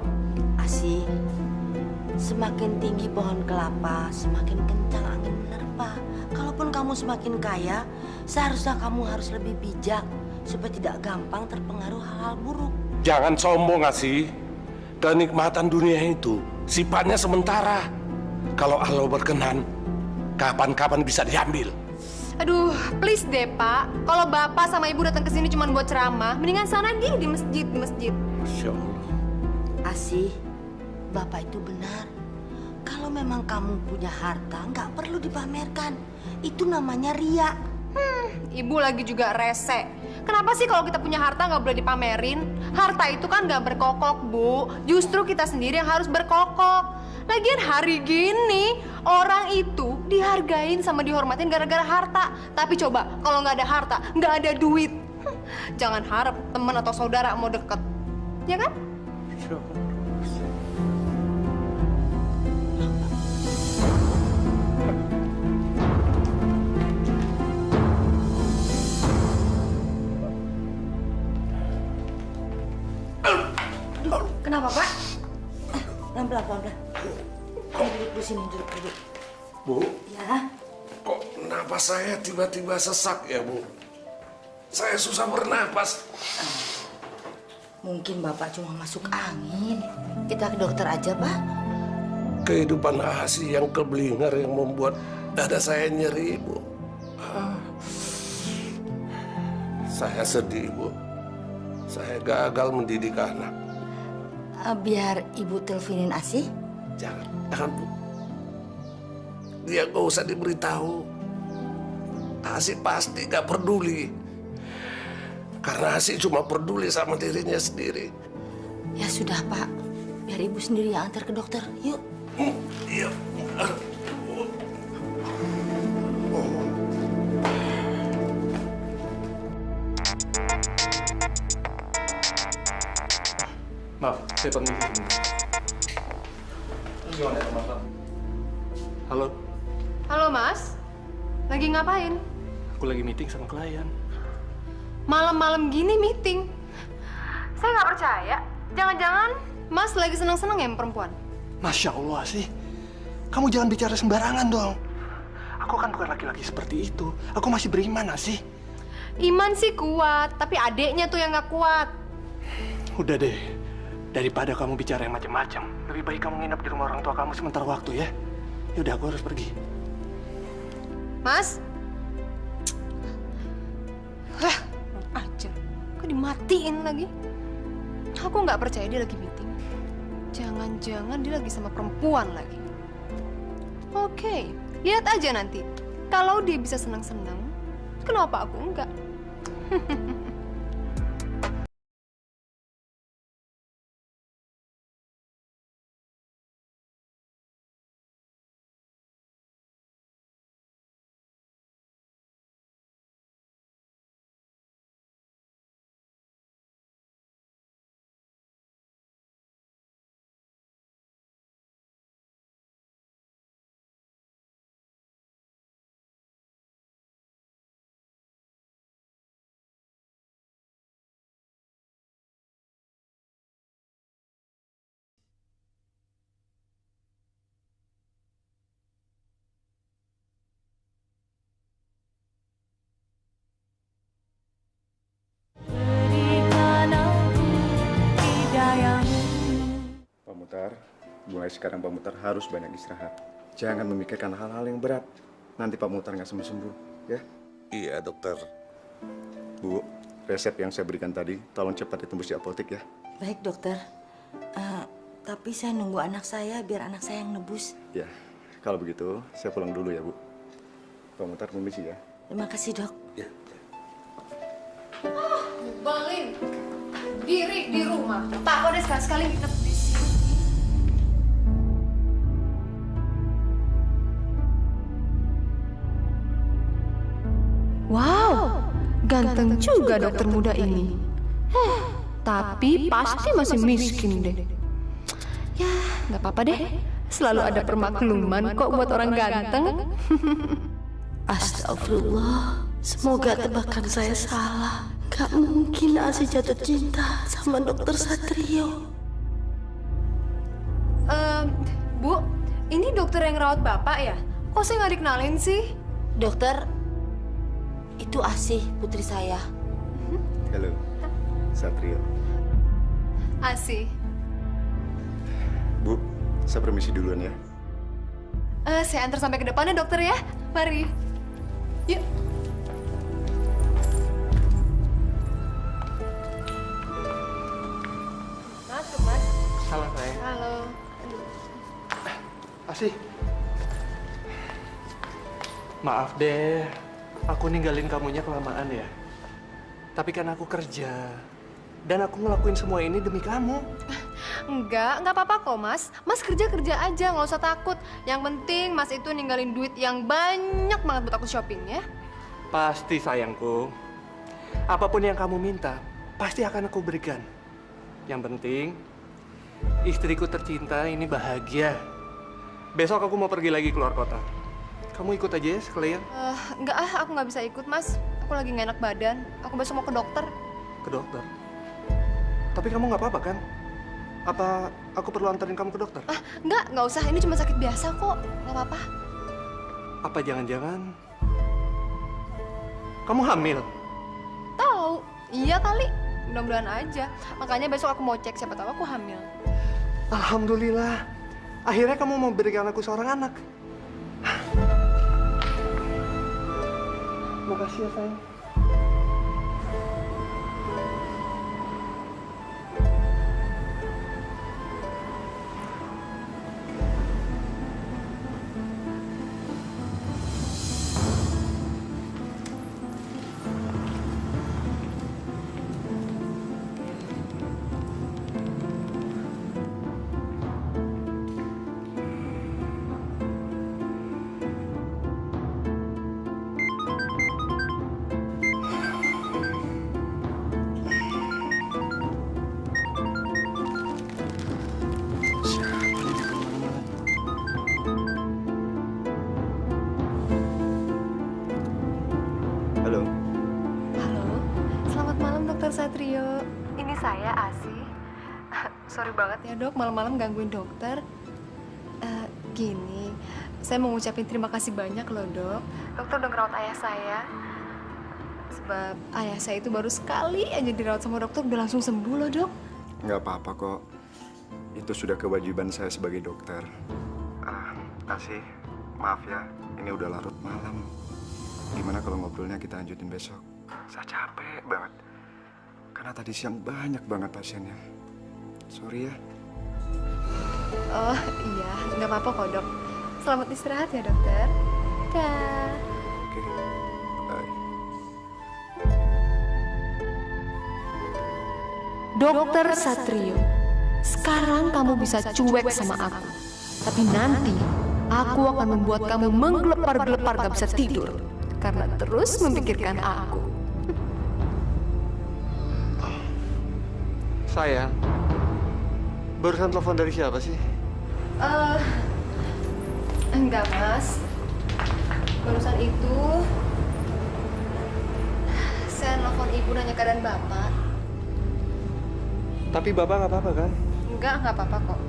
Asih, semakin tinggi pohon kelapa, semakin kencang angin menerpa. Kalaupun kamu semakin kaya, seharusnya kamu harus lebih bijak supaya tidak gampang terpengaruh hal-hal buruk. Jangan sombong, Asih. Kenikmatan dunia itu sifatnya sementara. Kalau Allah berkenan, kapan-kapan bisa diambil. Aduh, please deh Pak. Kalau Bapak sama Ibu datang ke sini cuma buat ceramah, mendingan sana di masjid. Masya Allah. Asih, Bapak itu benar. Kalau memang kamu punya harta, nggak perlu dipamerkan. Itu namanya ria. Ibu lagi juga rese. Kenapa sih kalau kita punya harta nggak boleh dipamerin? Harta itu kan nggak berkokok, Bu. Justru kita sendiri yang harus berkokok. Lagian hari gini, orang itu dihargain sama dihormatin gara-gara harta. Tapi coba, kalau nggak ada harta, nggak ada duit. Jangan harap teman atau saudara mau deket. Ya kan? Kenapa, Pak? Pelan-pelan. Duduk di sini, duduk. Bu, Ya, kok napas saya tiba-tiba sesak ya, Bu? Saya susah bernapas. mungkin Bapak cuma masuk angin. Kita ke dokter aja, Pak. Kehidupan Asih yang keblinger yang membuat dada saya nyeri, Bu. Saya sedih, Bu. Saya gagal mendidik anak. Biar Ibu teleponin Asih. Jangan, Bu. Dia gak usah diberitahu. Asih pasti gak peduli. Karena Asih cuma peduli sama dirinya sendiri. Ya sudah, Pak. Biar Ibu sendiri yang antar ke dokter. Yuk. Yuk. Maaf, saya permisi sebentar. Gimana ya, Mas? Halo, Halo Mas, lagi ngapain? aku lagi meeting sama klien. Malam-malam gini meeting? Saya nggak percaya. Jangan-jangan Mas lagi senang-senang ya sama perempuan? Masya Allah sih, kamu jangan bicara sembarangan dong. Aku kan bukan laki-laki seperti itu. Aku masih beriman, sih. Iman sih kuat, tapi adeknya tuh yang nggak kuat. Udah deh, daripada kamu bicara yang macam-macam, lebih baik kamu nginep di rumah orang tua kamu sementara waktu ya. Yaudah, aku harus pergi. Mas? Wah, aja. Kok dimatiin lagi? Aku nggak percaya dia lagi meeting. Jangan-jangan dia lagi sama perempuan lagi. Oke, lihat aja nanti. Kalau dia bisa senang-senang, kenapa aku enggak? mulai sekarang Pak Muhtar harus banyak istirahat. Jangan memikirkan hal-hal yang berat. Nanti Pak Muhtar nggak sembuh-sembuh, ya? Iya, dokter. Bu, resep yang saya berikan tadi, tolong cepat ditembus di apotek ya. Baik, dokter. Tapi saya nunggu anak saya biar anak saya yang nebus. Ya, kalau begitu saya pulang dulu ya, Bu. Pak Muhtar permisi ya. Terima kasih, Dok. Ya. Balin, diri di rumah. Tak kok deh sekali-sekali nginep di sini. Wow, ganteng juga dokter muda ini. Tapi pasti masih miskin deh. Ya, nggak apa-apa deh. Selalu ada permakluman kok buat orang ganteng. Astagfirullah. Semoga tebakan saya salah. Gak mungkin Asi jatuh cinta sama dokter Satrio. Bu, ini dokter yang rawat Bapak ya? Kok saya nggak dikenalin sih? Dokter, itu Asih, putri saya. Halo, Satrio. Asih. Bu, saya permisi duluan ya. Saya antar sampai ke depannya dokter ya. Mari. Yuk. Masuk, Mas. Halo, sayang. Halo. Asih. Maaf deh, aku ninggalin kamunya kelamaan ya. Tapi kan aku kerja. Dan aku ngelakuin semua ini demi kamu. Nggak apa-apa kok, Mas. Mas kerja-kerja aja, nggak usah takut. Yang penting Mas itu ninggalin duit yang banyak banget buat aku shopping ya. Pasti sayangku. Apapun yang kamu minta, pasti akan aku berikan. Yang penting, istriku tercinta ini bahagia. Besok aku mau pergi lagi keluar kota. Kamu ikut aja ya sekalian. Nggak aku nggak bisa ikut, Mas. Aku lagi nggak enak badan. Aku besok mau ke dokter. Ke dokter? Tapi kamu nggak apa-apa kan? Apa aku perlu anterin kamu ke dokter? Nggak usah. Ini cuma sakit biasa kok. Nggak apa-apa. Apa jangan-jangan kamu hamil? Tahu? Iya kali. Mudah-mudahan aja. Makanya besok aku mau cek, siapa tahu aku hamil. Alhamdulillah. Akhirnya kamu mau berikan aku seorang anak. Makasih ya, sayang. Satrio, ini saya Asih. Sorry banget ya dok, malam-malam gangguin dokter. Gini, saya mau ngucapin terima kasih banyak loh dok. Dokter udah ngerawat ayah saya. Sebab ayah saya itu baru sekali aja dirawat sama dokter udah langsung sembuh loh dok. Nggak apa-apa kok. Itu sudah kewajiban saya sebagai dokter. Asih, maaf ya, ini udah larut malam. Gimana kalau ngobrolnya kita lanjutin besok? Saya capek banget. Karena tadi siang banyak banget pasiennya. Sorry ya. Oh iya, nggak apa-apa kok dok. Selamat istirahat ya dokter. Dah. Oke, bye. Dokter Satrio, sekarang kamu bisa cuek sama aku. Tapi nanti aku akan membuat kamu menggelepar-gelepar gak bisa tidur. Karena terus memikirkan aku. Sayang, barusan telepon dari siapa sih? Enggak mas. Barusan itu saya nelfon ibu nanya keadaan bapak. Tapi bapak nggak apa-apa kan? Nggak apa-apa kok.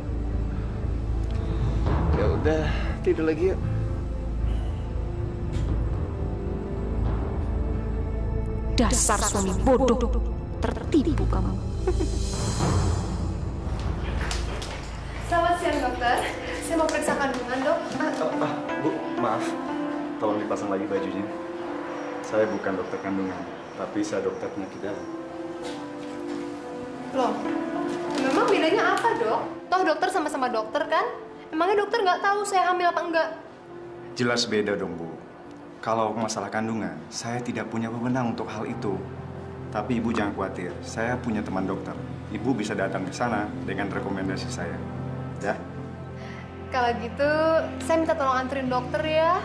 Ya udah, tidur lagi yuk. Dasar suami bodoh, tertipu kamu. Selamat siang dokter. dokter, saya mau periksa kandungan, Dok. Bu, maaf. Tolong dipasang lagi bajunya. Saya bukan dokter kandungan, tapi saya dokter penyakit dalam. Loh, memang bedanya apa, Dok? Toh dokter sama-sama dokter kan? Emangnya dokter nggak tahu saya hamil apa enggak? Jelas beda dong, Bu. Kalau masalah kandungan, saya tidak punya wewenang untuk hal itu. Tapi Ibu jangan khawatir, saya punya teman dokter. Ibu bisa datang ke sana dengan rekomendasi saya. Ya? Kalau gitu, saya minta tolong anterin dokter ya.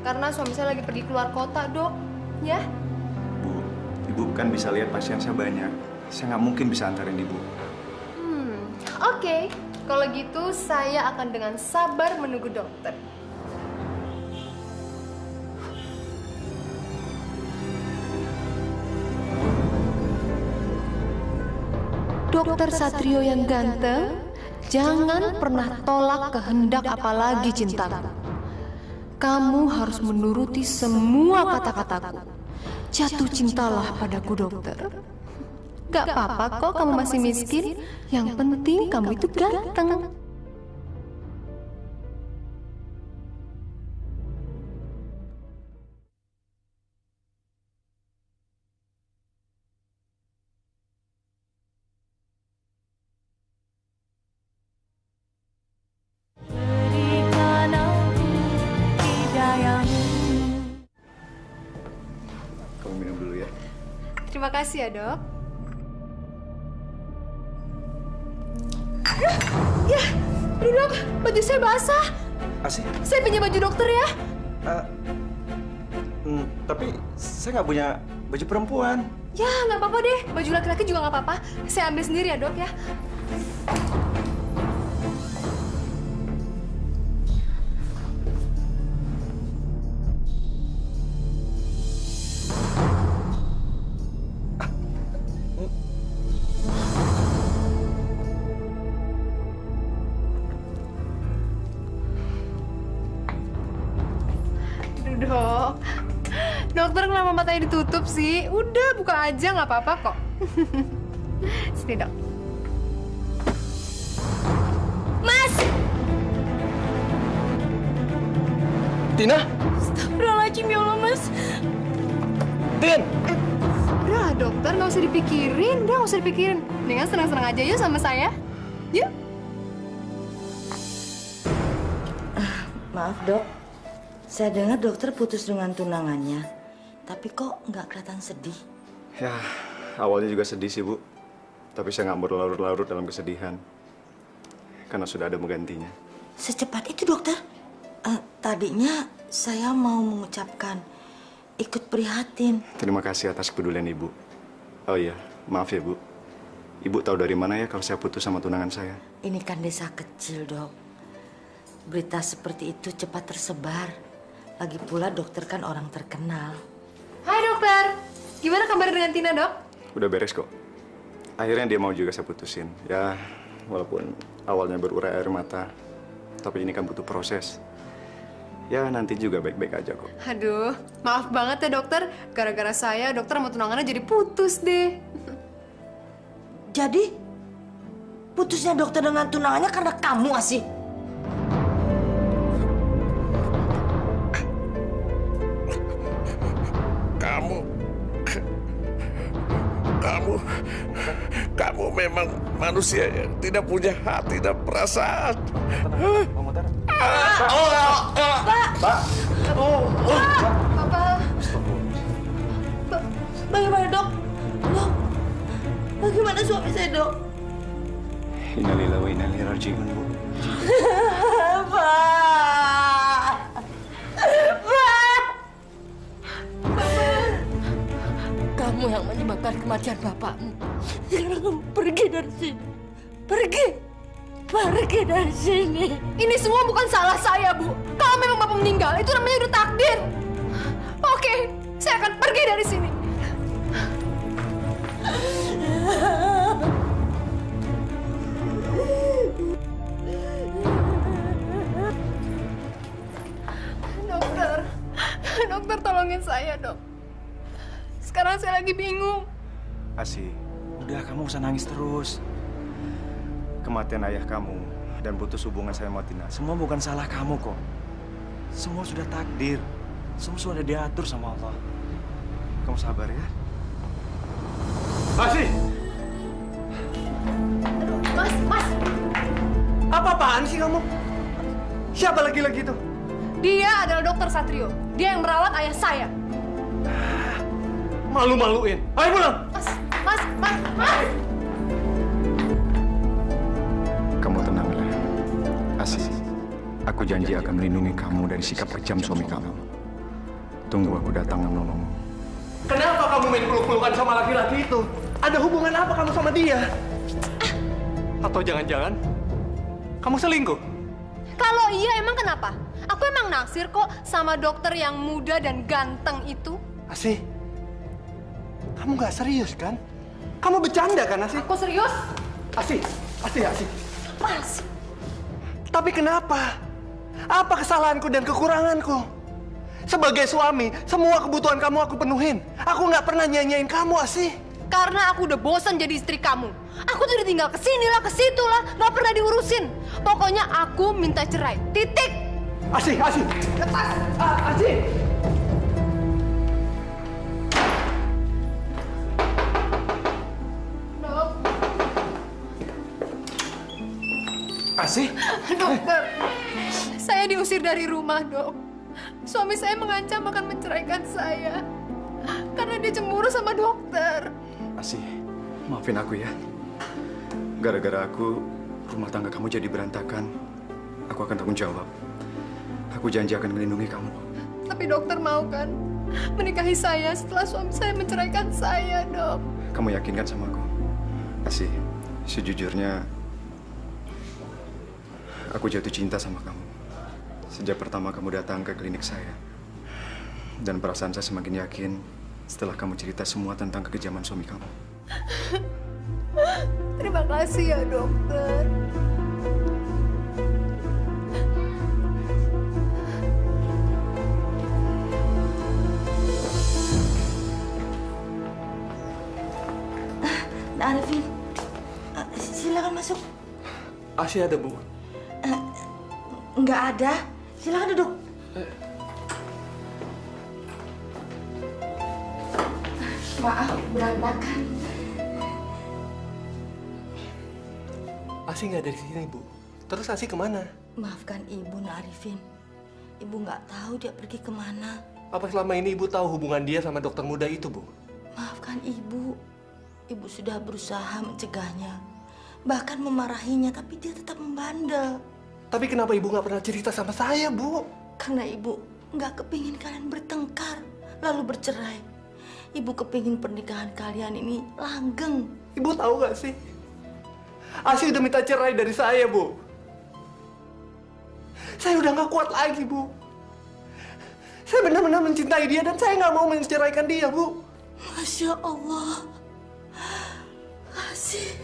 Karena suami saya lagi pergi keluar kota, Dok. Ya? Bu, Ibu kan bisa lihat pasien saya banyak. Saya nggak mungkin bisa antarin Ibu. Oke. Kalau gitu, saya akan dengan sabar menunggu dokter. Dokter Satrio yang ganteng, jangan pernah tolak kehendak apalagi cintaku. Kamu harus menuruti semua kata-kataku. Jatuh cintalah padaku, dokter. Gak apa-apa kok kamu masih miskin. Yang penting kamu itu ganteng. Kamu minum dulu ya. Terima kasih ya, Dok. Ya, aduh Dok, baju saya basah. Asih? Saya pinjam baju dokter ya. Tapi saya nggak punya baju perempuan. Ya, nggak apa-apa deh. Baju laki-laki juga nggak apa-apa. Saya ambil sendiri ya, Dok ya. Dok, dokter kenapa matanya ditutup sih? Udah, buka aja, nggak apa-apa kok. Sini, Dok. Mas! Tina? Astagfirullahaladzim, ya Allah, Mas. Tin! Udah, dokter, nggak usah dipikirin. Udah, nggak usah dipikirin. Mendingan senang-senang aja yuk sama saya. Yuk. Maaf, Dok. Saya dengar dokter putus dengan tunangannya. Tapi kok nggak kelihatan sedih? Ya, awalnya juga sedih sih, Bu. Tapi saya nggak berlarut-larut dalam kesedihan. Karena sudah ada menggantinya. Secepat itu, dokter? Tadinya saya mau mengucapkan ikut prihatin. Terima kasih atas kepedulian Ibu. Oh iya, maaf ya, Bu. Ibu tahu dari mana ya kalau saya putus sama tunangan saya? Ini kan desa kecil, Dok. Berita seperti itu cepat tersebar. Lagi pula dokter kan orang terkenal. Hai, dokter. Gimana kabar dengan Tina, Dok? Udah beres kok. Akhirnya dia mau juga saya putusin. Ya, walaupun awalnya berurai air mata. Tapi ini kan butuh proses. Ya, nanti juga baik-baik aja kok. Aduh, maaf banget ya, dokter. Gara-gara saya, dokter sama tunangannya jadi putus deh. Jadi, putusnya dokter dengan tunangannya karena kamu, Asih? Kamu memang manusia yang tidak punya hati dan perasaan. Bagaimana, Dok? Dok, bagaimana suami saya, Dok? Innalillahi wa inna ilaihi raji'un, Bu. Kamu yang menyebabkan kematian bapakmu. Sekarang kamu pergi dari sini. Pergi. Pergi dari sini. Ini semua bukan salah saya, Bu. Kalau memang bapak meninggal, itu namanya udah takdir. Oke, saya akan pergi dari sini. Dokter tolongin saya, Dok. Sekarang saya lagi bingung. Asih, udah kamu usah nangis terus. Kematian ayah kamu dan putus hubungan saya sama Tina. Semua bukan salah kamu kok. Semua sudah takdir. Semua sudah diatur sama Allah. Kamu sabar ya. Asih! Mas! Apa-apaan sih kamu? Siapa lagi-lagi itu? Dia adalah Dokter Satrio. Dia yang merawat ayah saya. Malu-maluin. Ayo pulang! Mas! Kamu tenanglah. Asih, aku janji akan melindungi kamu dari sikap kejam suami kamu. Tunggu aku datang menolongmu. Kenapa kamu main peluk-pelukan sama laki-laki itu? Ada hubungan apa kamu sama dia? Atau jangan-jangan kamu selingkuh? Kalau iya emang kenapa? Aku emang naksir kok sama dokter yang muda dan ganteng itu. Asih, kamu nggak serius kan? Kamu bercanda kan, Asih? Aku serius? Asih. Mas. Tapi kenapa? Apa kesalahanku dan kekuranganku? Sebagai suami, semua kebutuhan kamu aku penuhin. Aku nggak pernah nyanyain kamu, Asih. Karena aku udah bosan jadi istri kamu. Aku tuh udah tinggal kesini lah, kesitu lah, nggak pernah diurusin. Pokoknya aku minta cerai. Titik. Asih. Lepas. Asih. Dok. Asih. Dokter. Saya diusir dari rumah, Dok. Suami saya mengancam akan menceraikan saya. Karena dia cemburu sama dokter. Asih, maafin aku ya. Gara-gara aku, rumah tangga kamu jadi berantakan. Aku akan tanggung jawab. Aku janji akan melindungi kamu. Tapi dokter mau kan menikahi saya setelah suami saya menceraikan saya, Dok? Kamu yakinkan sama aku? Asih, sejujurnya aku jatuh cinta sama kamu. Sejak pertama kamu datang ke klinik saya. Dan perasaan saya semakin yakin setelah kamu cerita semua tentang kekejaman suami kamu. Terima kasih ya, dokter. Nak Arifin, silakan masuk. Asih ada, Bu? Nggak ada. Silakan duduk. Maaf, berantakan. Asih nggak ada di sini, Bu. Terus Asih kemana? Maafkan Ibu, Nak Arifin. Ibu nggak tahu dia pergi kemana. Apa selama ini Ibu tahu hubungan dia sama dokter muda itu, Bu? Maafkan Ibu. Ibu sudah berusaha mencegahnya. Bahkan memarahinya, tapi dia tetap membandel. Tapi kenapa Ibu nggak pernah cerita sama saya, Bu? Karena Ibu nggak kepingin kalian bertengkar, lalu bercerai. Ibu kepingin pernikahan kalian ini langgeng. Ibu tahu nggak sih? Asih udah minta cerai dari saya, Bu. Saya udah nggak kuat lagi, Bu. Saya benar-benar mencintai dia dan saya nggak mau menceraikan dia, Bu. Masya Allah. Asih.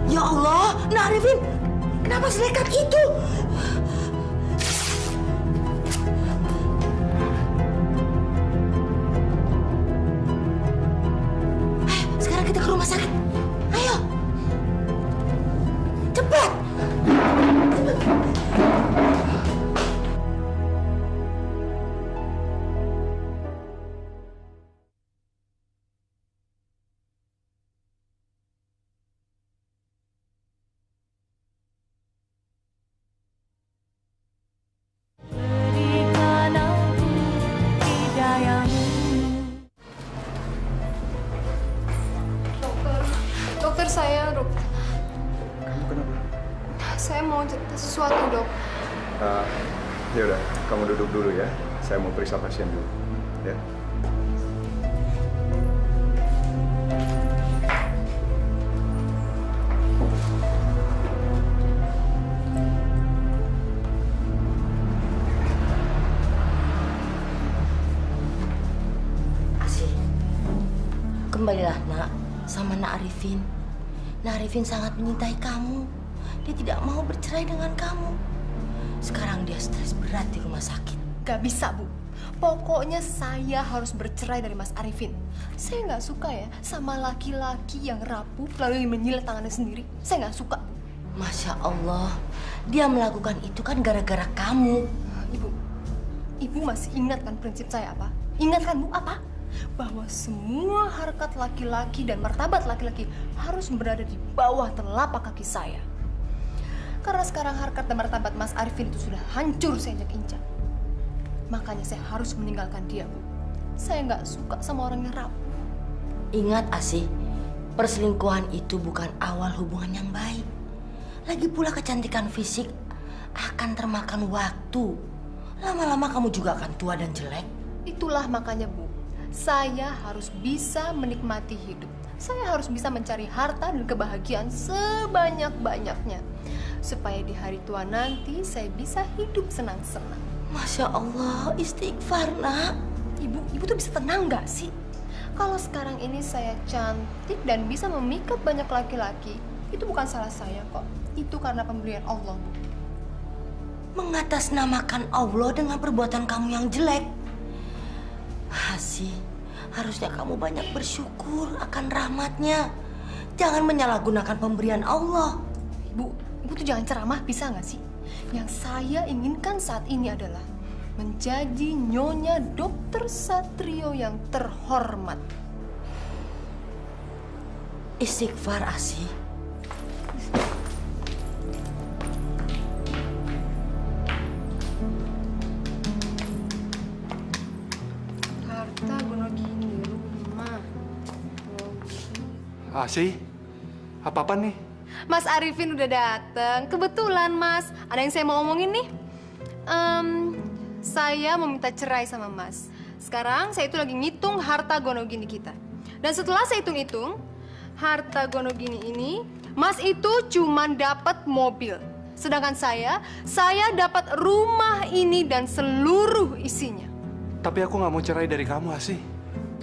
Ya Allah, Nak Arifin, kenapa selekat itu? Ayo, sekarang kita ke rumah sakit. Ayo, cepat. Dokter saya, dok. Kamu kenapa? Saya mau cerita sesuatu, dok. Ya udah, kamu duduk dulu ya. Saya mau periksa pasien dulu. Ya. Asih, kembalilah nak sama Nak Arifin. Nak Arifin sangat mencintai kamu. Dia tidak mau bercerai dengan kamu. Sekarang dia stres berat di rumah sakit. Gak bisa, Bu. Pokoknya saya harus bercerai dari Mas Arifin. Saya nggak suka ya sama laki-laki yang rapuh lalu menyilet tangannya sendiri. Saya nggak suka. Masya Allah, dia melakukan itu kan gara-gara kamu. Ibu masih ingat kan prinsip saya apa? Ingat kan, Bu, apa? Bahwa semua harkat laki-laki dan martabat laki-laki harus berada di bawah telapak kaki saya. Karena sekarang harkat dan martabat Mas Arifin itu sudah hancur saya injak-injak. Makanya saya harus meninggalkan dia, Bu. Saya nggak suka sama orang yang rapuh. Ingat, Asih, perselingkuhan itu bukan awal hubungan yang baik. Lagi pula kecantikan fisik akan termakan waktu. Lama-lama kamu juga akan tua dan jelek. Itulah makanya, Bu, saya harus bisa menikmati hidup. Saya harus bisa mencari harta dan kebahagiaan sebanyak-banyaknya. Supaya di hari tua nanti saya bisa hidup senang-senang. Masya Allah, istighfar, Nak. Ibu tuh bisa tenang nggak sih? Kalau sekarang ini saya cantik dan bisa memikat banyak laki-laki, itu bukan salah saya kok. Itu karena pemberian Allah, Bu. Mengatasnamakan Allah dengan perbuatan kamu yang jelek. Asih, harusnya kamu banyak bersyukur akan rahmatnya. Jangan menyalahgunakan pemberian Allah. Ibu tuh jangan ceramah, bisa nggak sih? Yang saya inginkan saat ini adalah menjadi Nyonya Dokter Satrio yang terhormat. Istighfar, Asih. Harta Gonogini, rumah. Asih, apa-apa nih? Mas Arifin udah dateng. Kebetulan, Mas. Ada yang saya mau omongin nih. Saya mau minta cerai sama Mas. Sekarang saya itu lagi ngitung harta Gonogini kita. Dan setelah saya hitung-hitung, harta Gonogini ini, Mas itu cuman dapat mobil. Sedangkan saya dapat rumah ini dan seluruh isinya. Tapi aku nggak mau cerai dari kamu, Asih.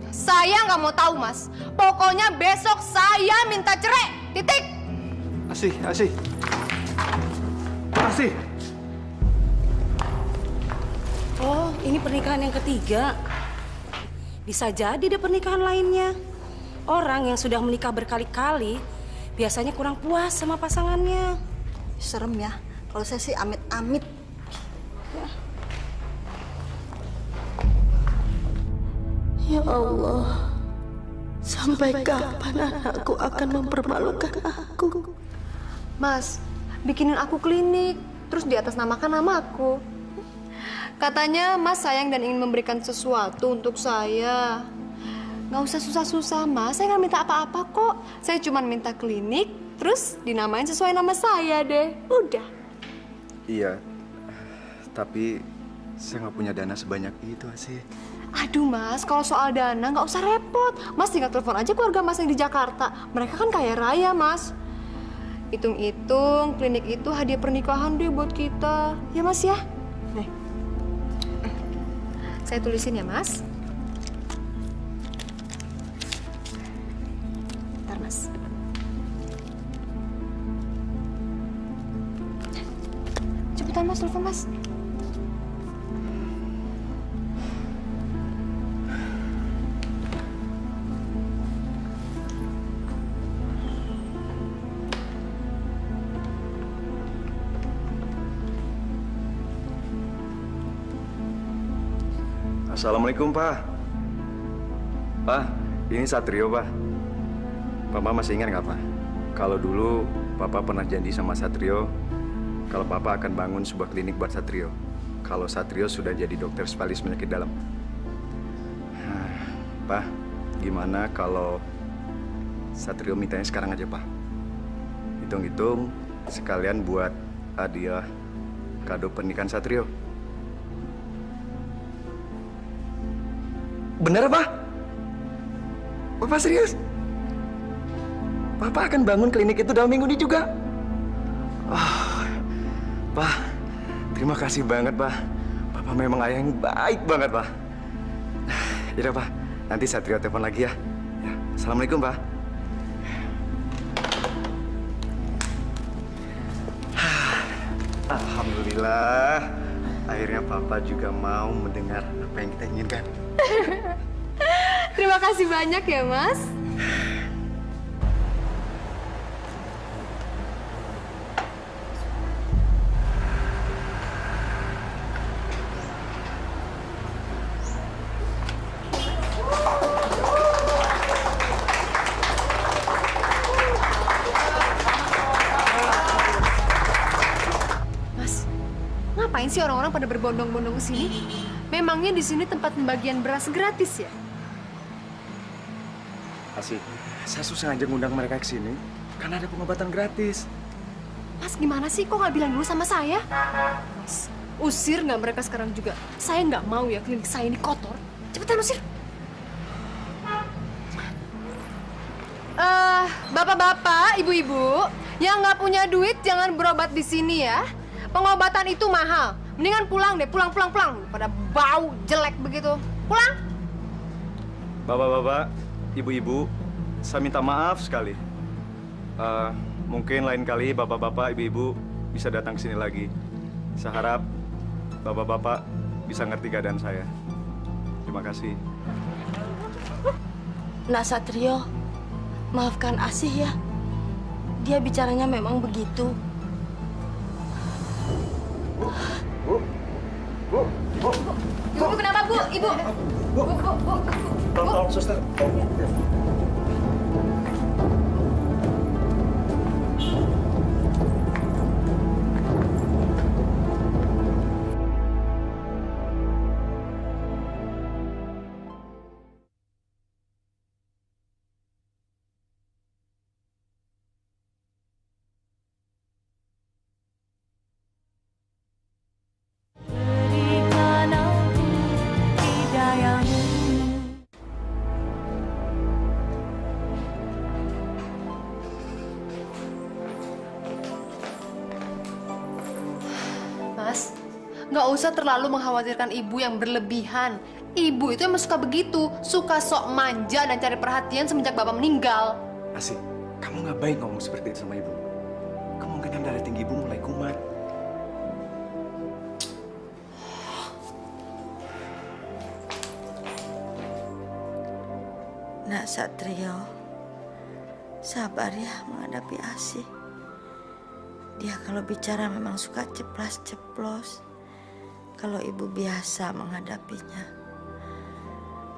Saya nggak mau tahu, Mas. Pokoknya besok saya minta cerai. Titik. Asih. Asih. Oh, ini pernikahan yang ketiga. Bisa jadi ada pernikahan lainnya. Orang yang sudah menikah berkali-kali biasanya kurang puas sama pasangannya. Serem ya. Kalau saya sih amit-amit. Ya Allah, sampai kapan anakku akan mempermalukan aku? Mas, bikinin aku klinik, terus di atas namakan namaku. Katanya Mas sayang dan ingin memberikan sesuatu untuk saya. Nggak usah susah-susah, Mas. Saya nggak minta apa-apa kok. Saya cuma minta klinik, terus dinamain sesuai nama saya deh. Udah. Iya, tapi saya nggak punya dana sebanyak itu, Asih. Aduh, Mas, kalau soal dana nggak usah repot. Mas tinggal telepon aja keluarga Mas yang di Jakarta. Mereka kan kaya raya, Mas. Hitung-hitung, klinik itu hadiah pernikahan deh buat kita. Ya, Mas ya? Nih. Saya tulisin ya, Mas. Bentar, Mas. Cepetan, Mas, telepon, Mas. Assalamualaikum, Pak. Pak, ini Satrio, Pak. Papa masih ingat nggak, Pak? Kalau dulu Papa pernah janji sama Satrio kalau Papa akan bangun sebuah klinik buat Satrio. Kalau Satrio sudah jadi dokter spesialis penyakit dalam. Pak, gimana kalau Satrio mintanya sekarang aja, Pak? Hitung-hitung sekalian buat hadiah kado pernikahan Satrio. Bener, Pak? Bapak serius? Papa akan bangun klinik itu dalam minggu ini juga. Oh, Pak, terima kasih banget, Pak. Papa memang ayah yang baik banget, Pak. Yaudah, Pak. Nanti Satrio telepon lagi ya. Assalamualaikum, Pak. Alhamdulillah, akhirnya Papa juga mau mendengar apa yang kita inginkan. Terima kasih banyak ya, Mas. Ngapain sih orang-orang pada berbondong-bondong ke sini? Memangnya di sini tempat pembagian beras gratis ya? Asik, saya susah ngajak ngundang mereka ke sini karena ada pengobatan gratis. Mas, gimana sih? Kok nggak bilang dulu sama saya? Mas, usir nggak mereka sekarang juga? Saya nggak mau ya klinik saya ini kotor. Cepetan usir. Bapak-bapak, ibu-ibu, yang nggak punya duit jangan berobat di sini ya. Pengobatan itu mahal. Mendingan pulang deh, pulang. Pada bau jelek begitu. Pulang. Bapak-bapak, ibu-ibu, saya minta maaf sekali. Mungkin lain kali bapak-bapak, ibu-ibu bisa datang ke sini lagi. Saya harap bapak-bapak bisa ngerti keadaan saya. Terima kasih. Nak Satrio, maafkan Asih ya. Dia bicaranya memang begitu. Ibu kenapa, Bu? Ibu. Tolong, suster. Mas, nggak usah terlalu mengkhawatirkan ibu yang berlebihan. Ibu itu emang suka begitu, suka sok manja dan cari perhatian semenjak bapak meninggal. Asik, kamu nggak baik ngomong seperti itu sama ibu. Kemungkinan darah tinggi ibu mulai kumat. Nak Satrio, sabar ya menghadapi Asih. Dia kalau bicara memang suka ceplas-ceplos. Kalau ibu biasa menghadapinya.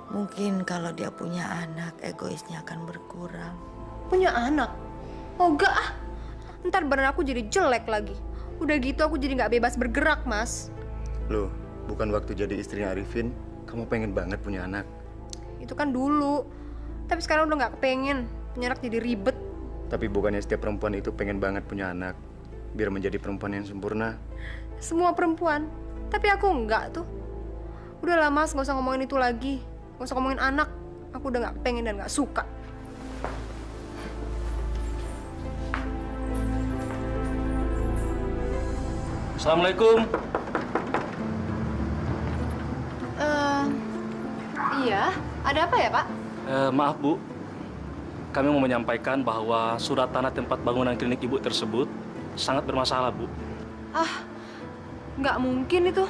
Mungkin kalau dia punya anak, egoisnya akan berkurang. Punya anak? Oh enggak ah, ntar badan aku jadi jelek lagi. Udah gitu aku jadi nggak bebas bergerak, Mas. Loh, bukan waktu jadi istrinya Arifin, kamu pengen banget punya anak. Itu kan dulu. Tapi sekarang udah nggak kepengen. Punya anak jadi ribet. Tapi bukannya setiap perempuan itu pengen banget punya anak, biar menjadi perempuan yang sempurna. Semua perempuan. Tapi aku enggak tuh. Udah lah Mas, nggak usah ngomongin itu lagi. Nggak usah ngomongin anak. Aku udah nggak pengen dan nggak suka. Assalamualaikum. Iya, ada apa ya Pak? Maaf Bu, kami mau menyampaikan bahwa surat tanah tempat bangunan klinik Ibu tersebut sangat bermasalah Bu. Ah, nggak mungkin itu.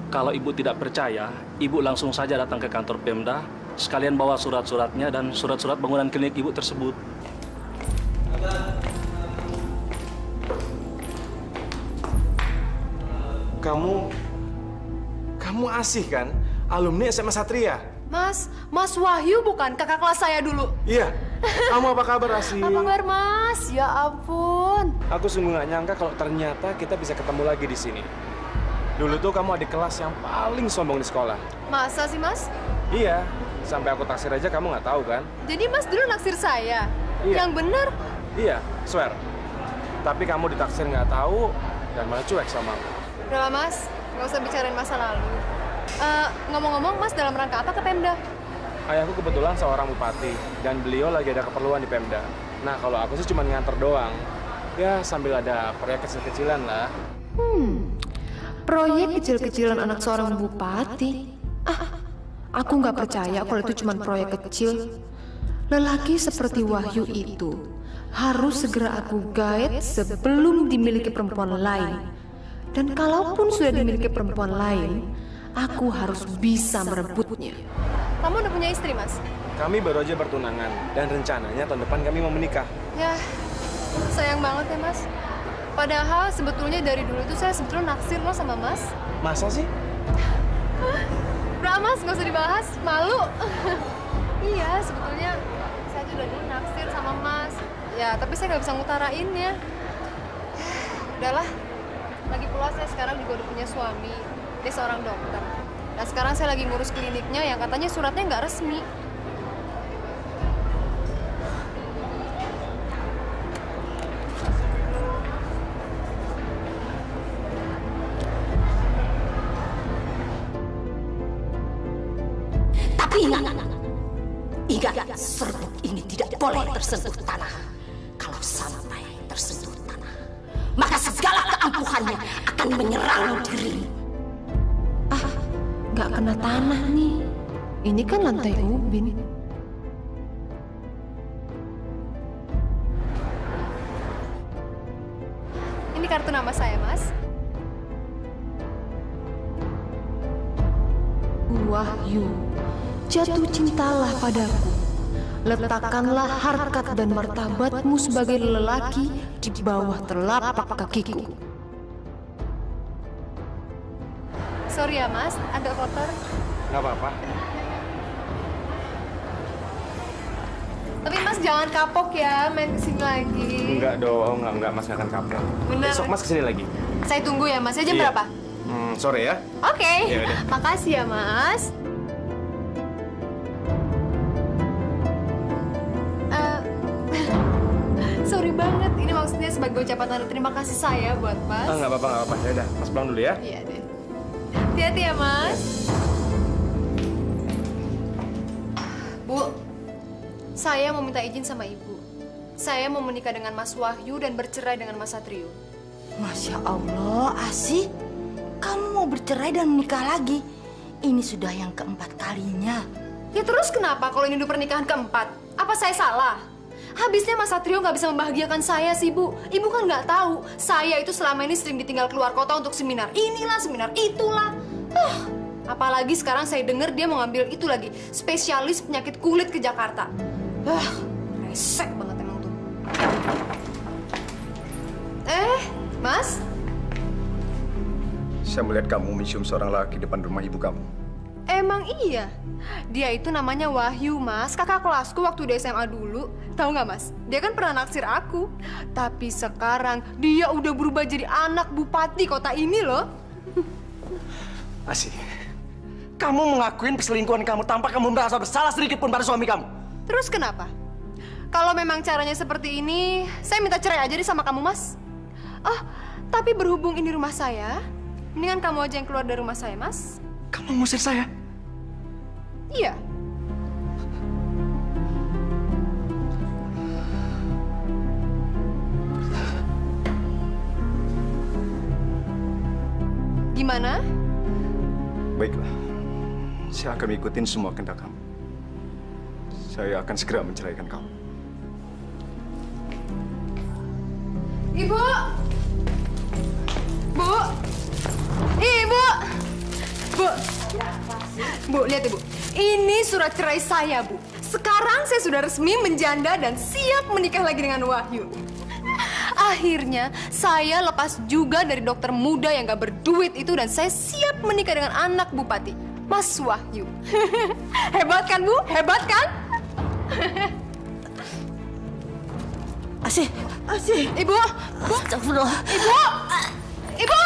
Kalau Ibu tidak percaya, Ibu langsung saja datang ke kantor Pemda, sekalian bawa surat-suratnya dan surat-surat bangunan klinik Ibu tersebut. Kamu Asih kan? Alumni SMA Satria. Mas Wahyu bukan kakak kelas saya dulu? Iya. Kamu apa kabar, Asih? Apa kabar, Mas? Ya ampun. Aku sungguh nggak nyangka kalau ternyata kita bisa ketemu lagi di sini. Dulu tuh kamu adik kelas yang paling sombong di sekolah. Masa sih, Mas? Iya. Sampai aku taksir aja kamu nggak tahu kan? Jadi Mas dulu naksir saya? Iya. Yang bener? Iya, swear. Tapi kamu ditaksir nggak tahu dan malah cuek sama aku. Udah lah, Mas. Nggak usah bicarain masa lalu. Ngomong-ngomong, Mas dalam rangka apa ke Pemda? Ayahku kebetulan seorang bupati dan beliau lagi ada keperluan di Pemda. Nah, kalau aku sih cuma nganter doang. Ya, sambil ada proyek kecil-kecilan lah. Proyek kecil-kecilan anak seorang bupati. Aku nggak percaya kalau itu cuma proyek kecil. Lelaki seperti Wahyu itu harus segera aku guide sebelum dimiliki perempuan lain. Dan kalaupun sudah dimiliki perempuan lain, aku harus bisa merebutnya. Kamu udah punya istri, Mas? Kami baru aja bertunangan dan rencananya tahun depan kami mau menikah. Ya, sayang banget ya, Mas. Padahal sebetulnya dari dulu tuh saya sebetulnya naksir loh sama Mas. Masa sih? Udah, Mas, nggak usah dibahas. Malu. Iya, sebetulnya saya tuh udah dulu naksir sama Mas. Ya, tapi saya nggak bisa ngutarainnya. Udahlah. Lagi pula saya sekarang juga udah punya suami. Dia seorang dokter. Dan sekarang saya lagi ngurus kliniknya yang katanya suratnya nggak resmi. Tapi ingat, serbuk ini tidak boleh tersentuh tanah. Kalau sampai tersentuh tanah, maka segala keampuhannya akan menyerang dirimu. Nggak kena tanah nih. Ini kan lantai ubin. Ini kartu nama saya, Mas. Wahyu, jatuh cintalah padaku. Letakkanlah harkat dan martabatmu sebagai lelaki di bawah telapak kakiku. Sorry ya, Mas, agak kotor. Nggak apa-apa. Tapi Mas jangan kapok ya main kesini lagi. Enggak dong, enggak Mas nggak akan kapok. Bener. Besok Mas kesini lagi. Saya tunggu ya, Mas. Jam Iya. berapa? Sore ya. Oke. Ya udah. Makasih ya, Mas. Sorry banget. Ini maksudnya sebagai ucapan tanda terima kasih saya buat Mas. Nggak apa-apa, nggak apa-apa. Ya udah, Mas pulang dulu ya. Iya deh. Hati-hati ya, Mas. Bu, saya mau minta izin sama Ibu. Saya mau menikah dengan Mas Wahyu dan bercerai dengan Mas Satrio. Masya Allah, Asih. Kamu mau bercerai dan menikah lagi? Ini sudah yang keempat kalinya. Ya terus kenapa kalau ini udah pernikahan keempat? Apa saya salah? Habisnya Mas Satrio nggak bisa membahagiakan saya sih, Bu. Ibu kan nggak tahu, saya itu selama ini sering ditinggal keluar kota untuk seminar inilah, seminar itulah. Apalagi sekarang saya dengar dia mau ngambil itu lagi, spesialis penyakit kulit ke Jakarta. Resek banget emang tuh. Mas? Saya melihat kamu mencium seorang laki depan rumah ibu kamu. Emang iya? Dia itu namanya Wahyu, Mas. Kakak kelasku waktu di SMA dulu. Tahu nggak, Mas? Dia kan pernah naksir aku. Tapi sekarang dia udah berubah jadi anak bupati kota ini loh. Asih, kamu mengakuin perselingkuhan kamu tanpa kamu merasa bersalah sedikit pun pada suami kamu. Terus kenapa? Kalau memang caranya seperti ini, saya minta cerai aja deh sama kamu, Mas. Tapi berhubung ini rumah saya, mendingan kamu aja yang keluar dari rumah saya, Mas. Kamu ngusir saya? Iya. Gimana? Baiklah, saya akan ikutin semua kehendak kamu. Saya akan segera menceraikan kamu. Ibu! Bu! Ibu! Bu! Bu, lihat Ibu. Ini surat cerai saya, Bu. Sekarang saya sudah resmi menjanda dan siap menikah lagi dengan Wahyu. Akhirnya, saya lepas juga dari dokter muda yang gak berduit itu dan saya siap menikah dengan anak bupati, Mas Wahyu. Hebat kan, Bu? Hebat kan? Asih. Ibu! Astagfirullah. Ibu!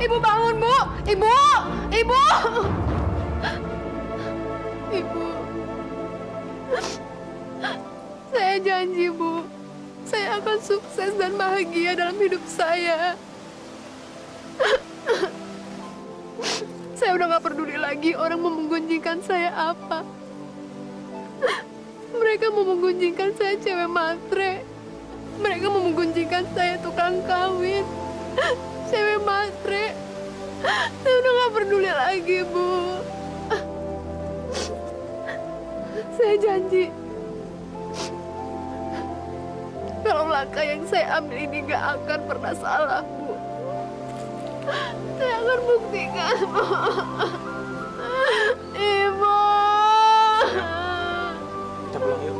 Ibu bangun, Bu! Ibu! Saya janji, Bu. Saya akan sukses dan bahagia dalam hidup saya. Saya udah gak peduli lagi orang mau menggunjingkan saya apa. Mereka mau menggunjingkan saya cewek matre. Mereka mau menggunjingkan saya tukang kawin. Cewek matre. Saya udah gak peduli lagi, Bu. Saya janji kalau langkah yang saya ambil ini nggak akan pernah salah, Bu. Saya akan buktikan, Bu. Ibu. Kita pulang yuk.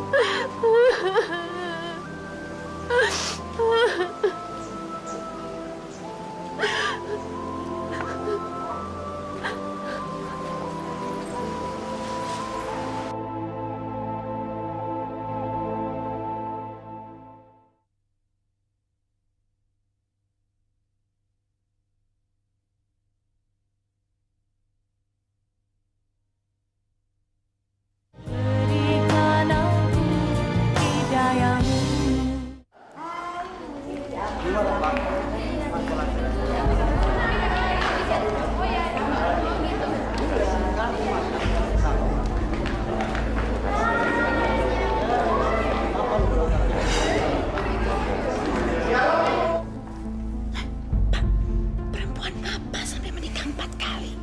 Perempuan apa sampai menikah 4 kali?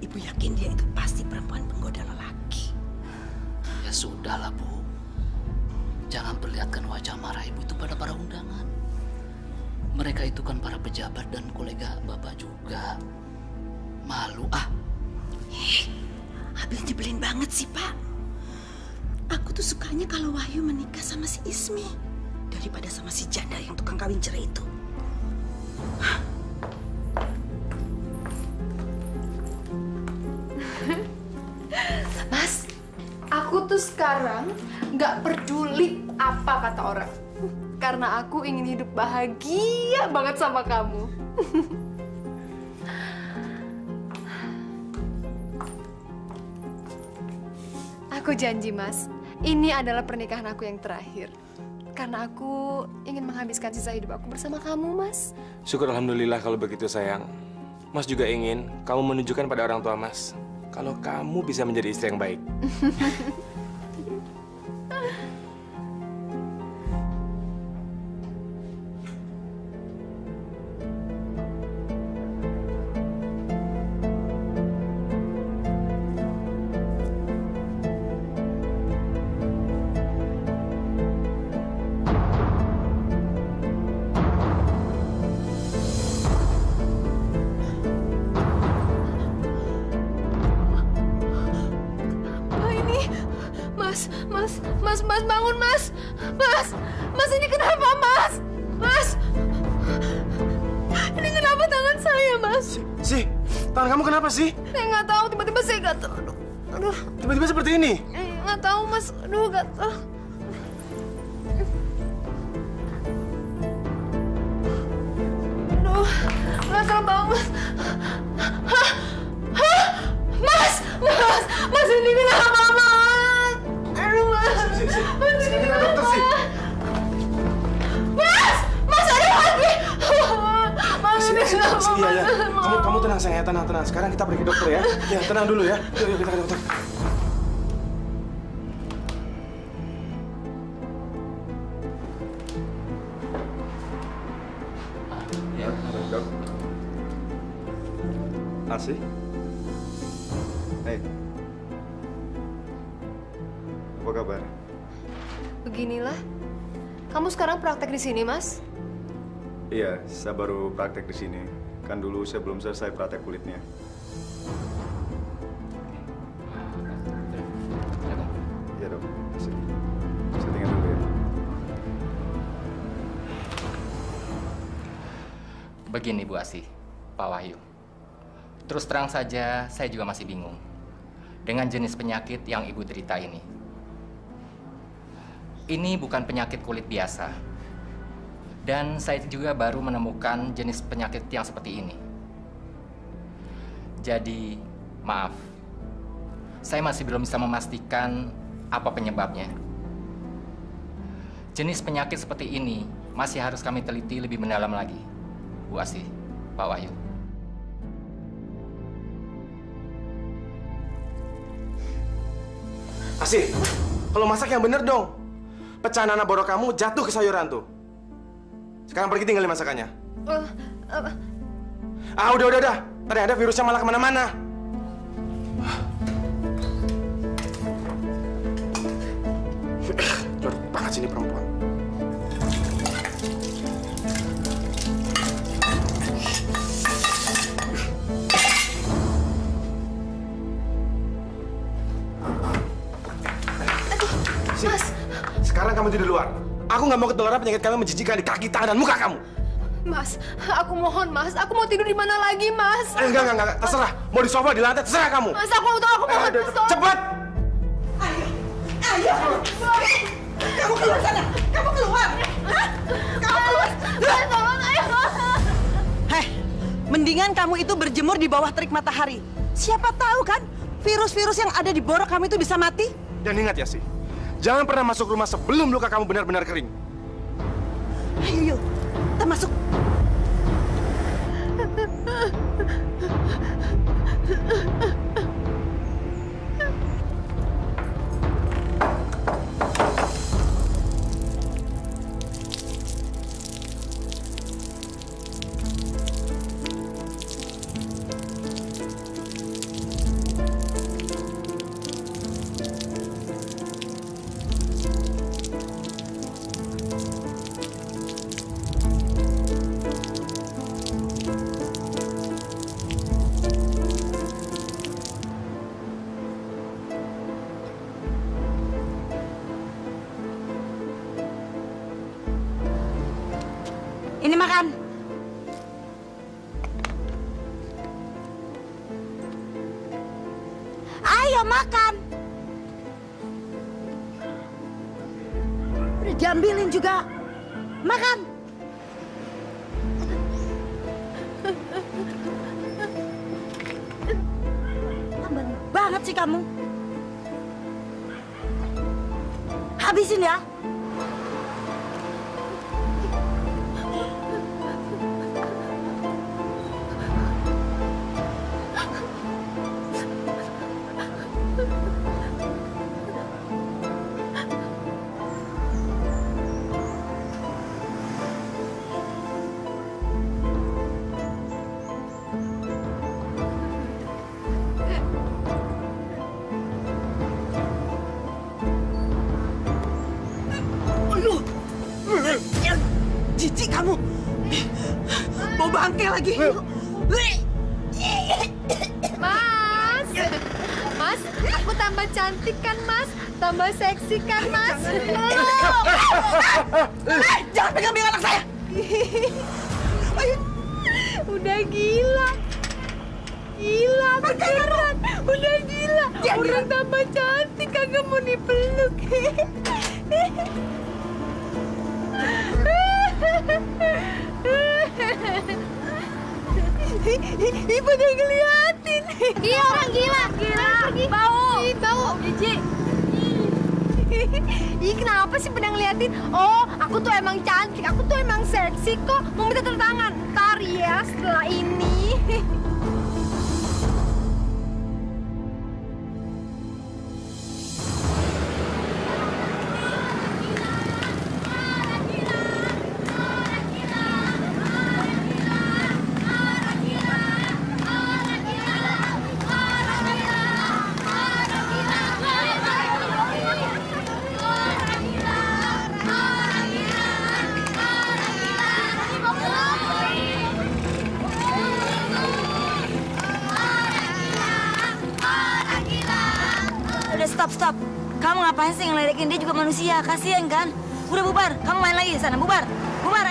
Ibu yakin dia itu pasti perempuan penggoda lelaki. Ya sudahlah, Bu. Jangan perlihatkan wajah marah Ibu itu pada para undangan. Mereka itu kan para pejabat dan kolega Bapak juga. Malu ah. Habis nyebelin banget sih, Pak. Aku tuh sukanya kalau Wahyu menikah sama si Ismi daripada sama si janda yang tukang kawin cerai itu. Mas, aku tuh sekarang nggak peduli apa kata orang. Karena aku ingin hidup bahagia banget sama kamu. Aku janji, Mas, ini adalah pernikahan aku yang terakhir. Karena aku ingin menghabiskan sisa hidup aku bersama kamu, Mas. Syukur alhamdulillah kalau begitu sayang. Mas juga ingin kamu menunjukkan pada orang tua Mas kalau kamu bisa menjadi istri yang baik. Mas, bangun, Mas. Mas, ini kenapa, Mas? Mas, ini kenapa tangan saya, Mas? Tangan kamu kenapa sih? Saya nggak tahu, tiba-tiba saya gatel. Aduh. Tiba-tiba seperti ini? Nggak tahu, Mas. Aduh, gatel. Aduh, gatel banget. Mas, ini kenapa, Mas? Aduh, Mas. Mas, ini kenapa? Mas, ada lagi. Mas, ini kenapa? Iya. Kamu tenang, sayang. Tenang. Sekarang kita pergi ke dokter ya. Ya, tenang dulu ya. Yuk, kita ke dokter. Ya, dok. Asih? Hei. Apa kabar? Beginilah. Kamu sekarang praktek di sini, Mas? Iya, saya baru praktek di sini. Kan dulu saya belum selesai praktek kulitnya. Iya, dok. Saya tinggal dulu ya. Begini, Bu Asih, Pak Wahyu. Terus terang saja, saya juga masih bingung dengan jenis penyakit yang Ibu derita ini. Ini bukan penyakit kulit biasa. Dan saya juga baru menemukan jenis penyakit yang seperti ini. Jadi, maaf. Saya masih belum bisa memastikan apa penyebabnya. Jenis penyakit seperti ini masih harus kami teliti lebih mendalam lagi. Bu Asih, Pak Wahyu. Asih, kalau masak yang bener dong. Pecahan anak borok kamu jatuh ke sayuran tuh. Sekarang pergi tinggalin masakannya. Udah. Tadi ada virusnya malah kemana-mana. Jorok banget sih ini perempuan. kamu tidur di luar. Aku nggak mau ketularan penyakit kamu menjijikkan di kaki, tangan, dan muka kamu. Mas, aku mohon mas, aku mau tidur di mana lagi mas? Enggak, terserah. Mau di sofa, di lantai, terserah kamu. Mas, aku mohon. Cepat! Ayo! Kamu keluar sana! Kamu keluar! Hah? Kamu keluar! Tolong, ayo! Heh, mendingan kamu itu berjemur di bawah terik matahari. Siapa tahu kan, virus-virus yang ada di borok kamu itu bisa mati? Dan ingat ya sih, jangan pernah masuk rumah sebelum luka kamu benar-benar kering. Ayo, kita masuk. Ini makan. Ayo makan. Udah diambilin juga. Makan. Lamban banget sih kamu. Habisin ya. Jijik kamu. Mau bangke lagi. Mas, aku tambah cantik kan mas? Tambah seksi kan mas? Jangan pegang anak saya. Udah gila. Gila beneran. Udah gila. Orang tambah cantik kagak mau dipeluk. Ibu udah ngeliatin. Iya orang gila. Bau. Bau. Jijik. Ih kenapa sih pada ngeliatin? Oh aku tuh emang cantik. Aku tuh emang seksi kok. Mau minta tanda tangan. Ntar ya setelah ini. Stop. Kamu ngapain sih ngeledekin dia juga manusia? Kasian kan? Udah bubar. Kamu main lagi di sana. Bubar. Bubar.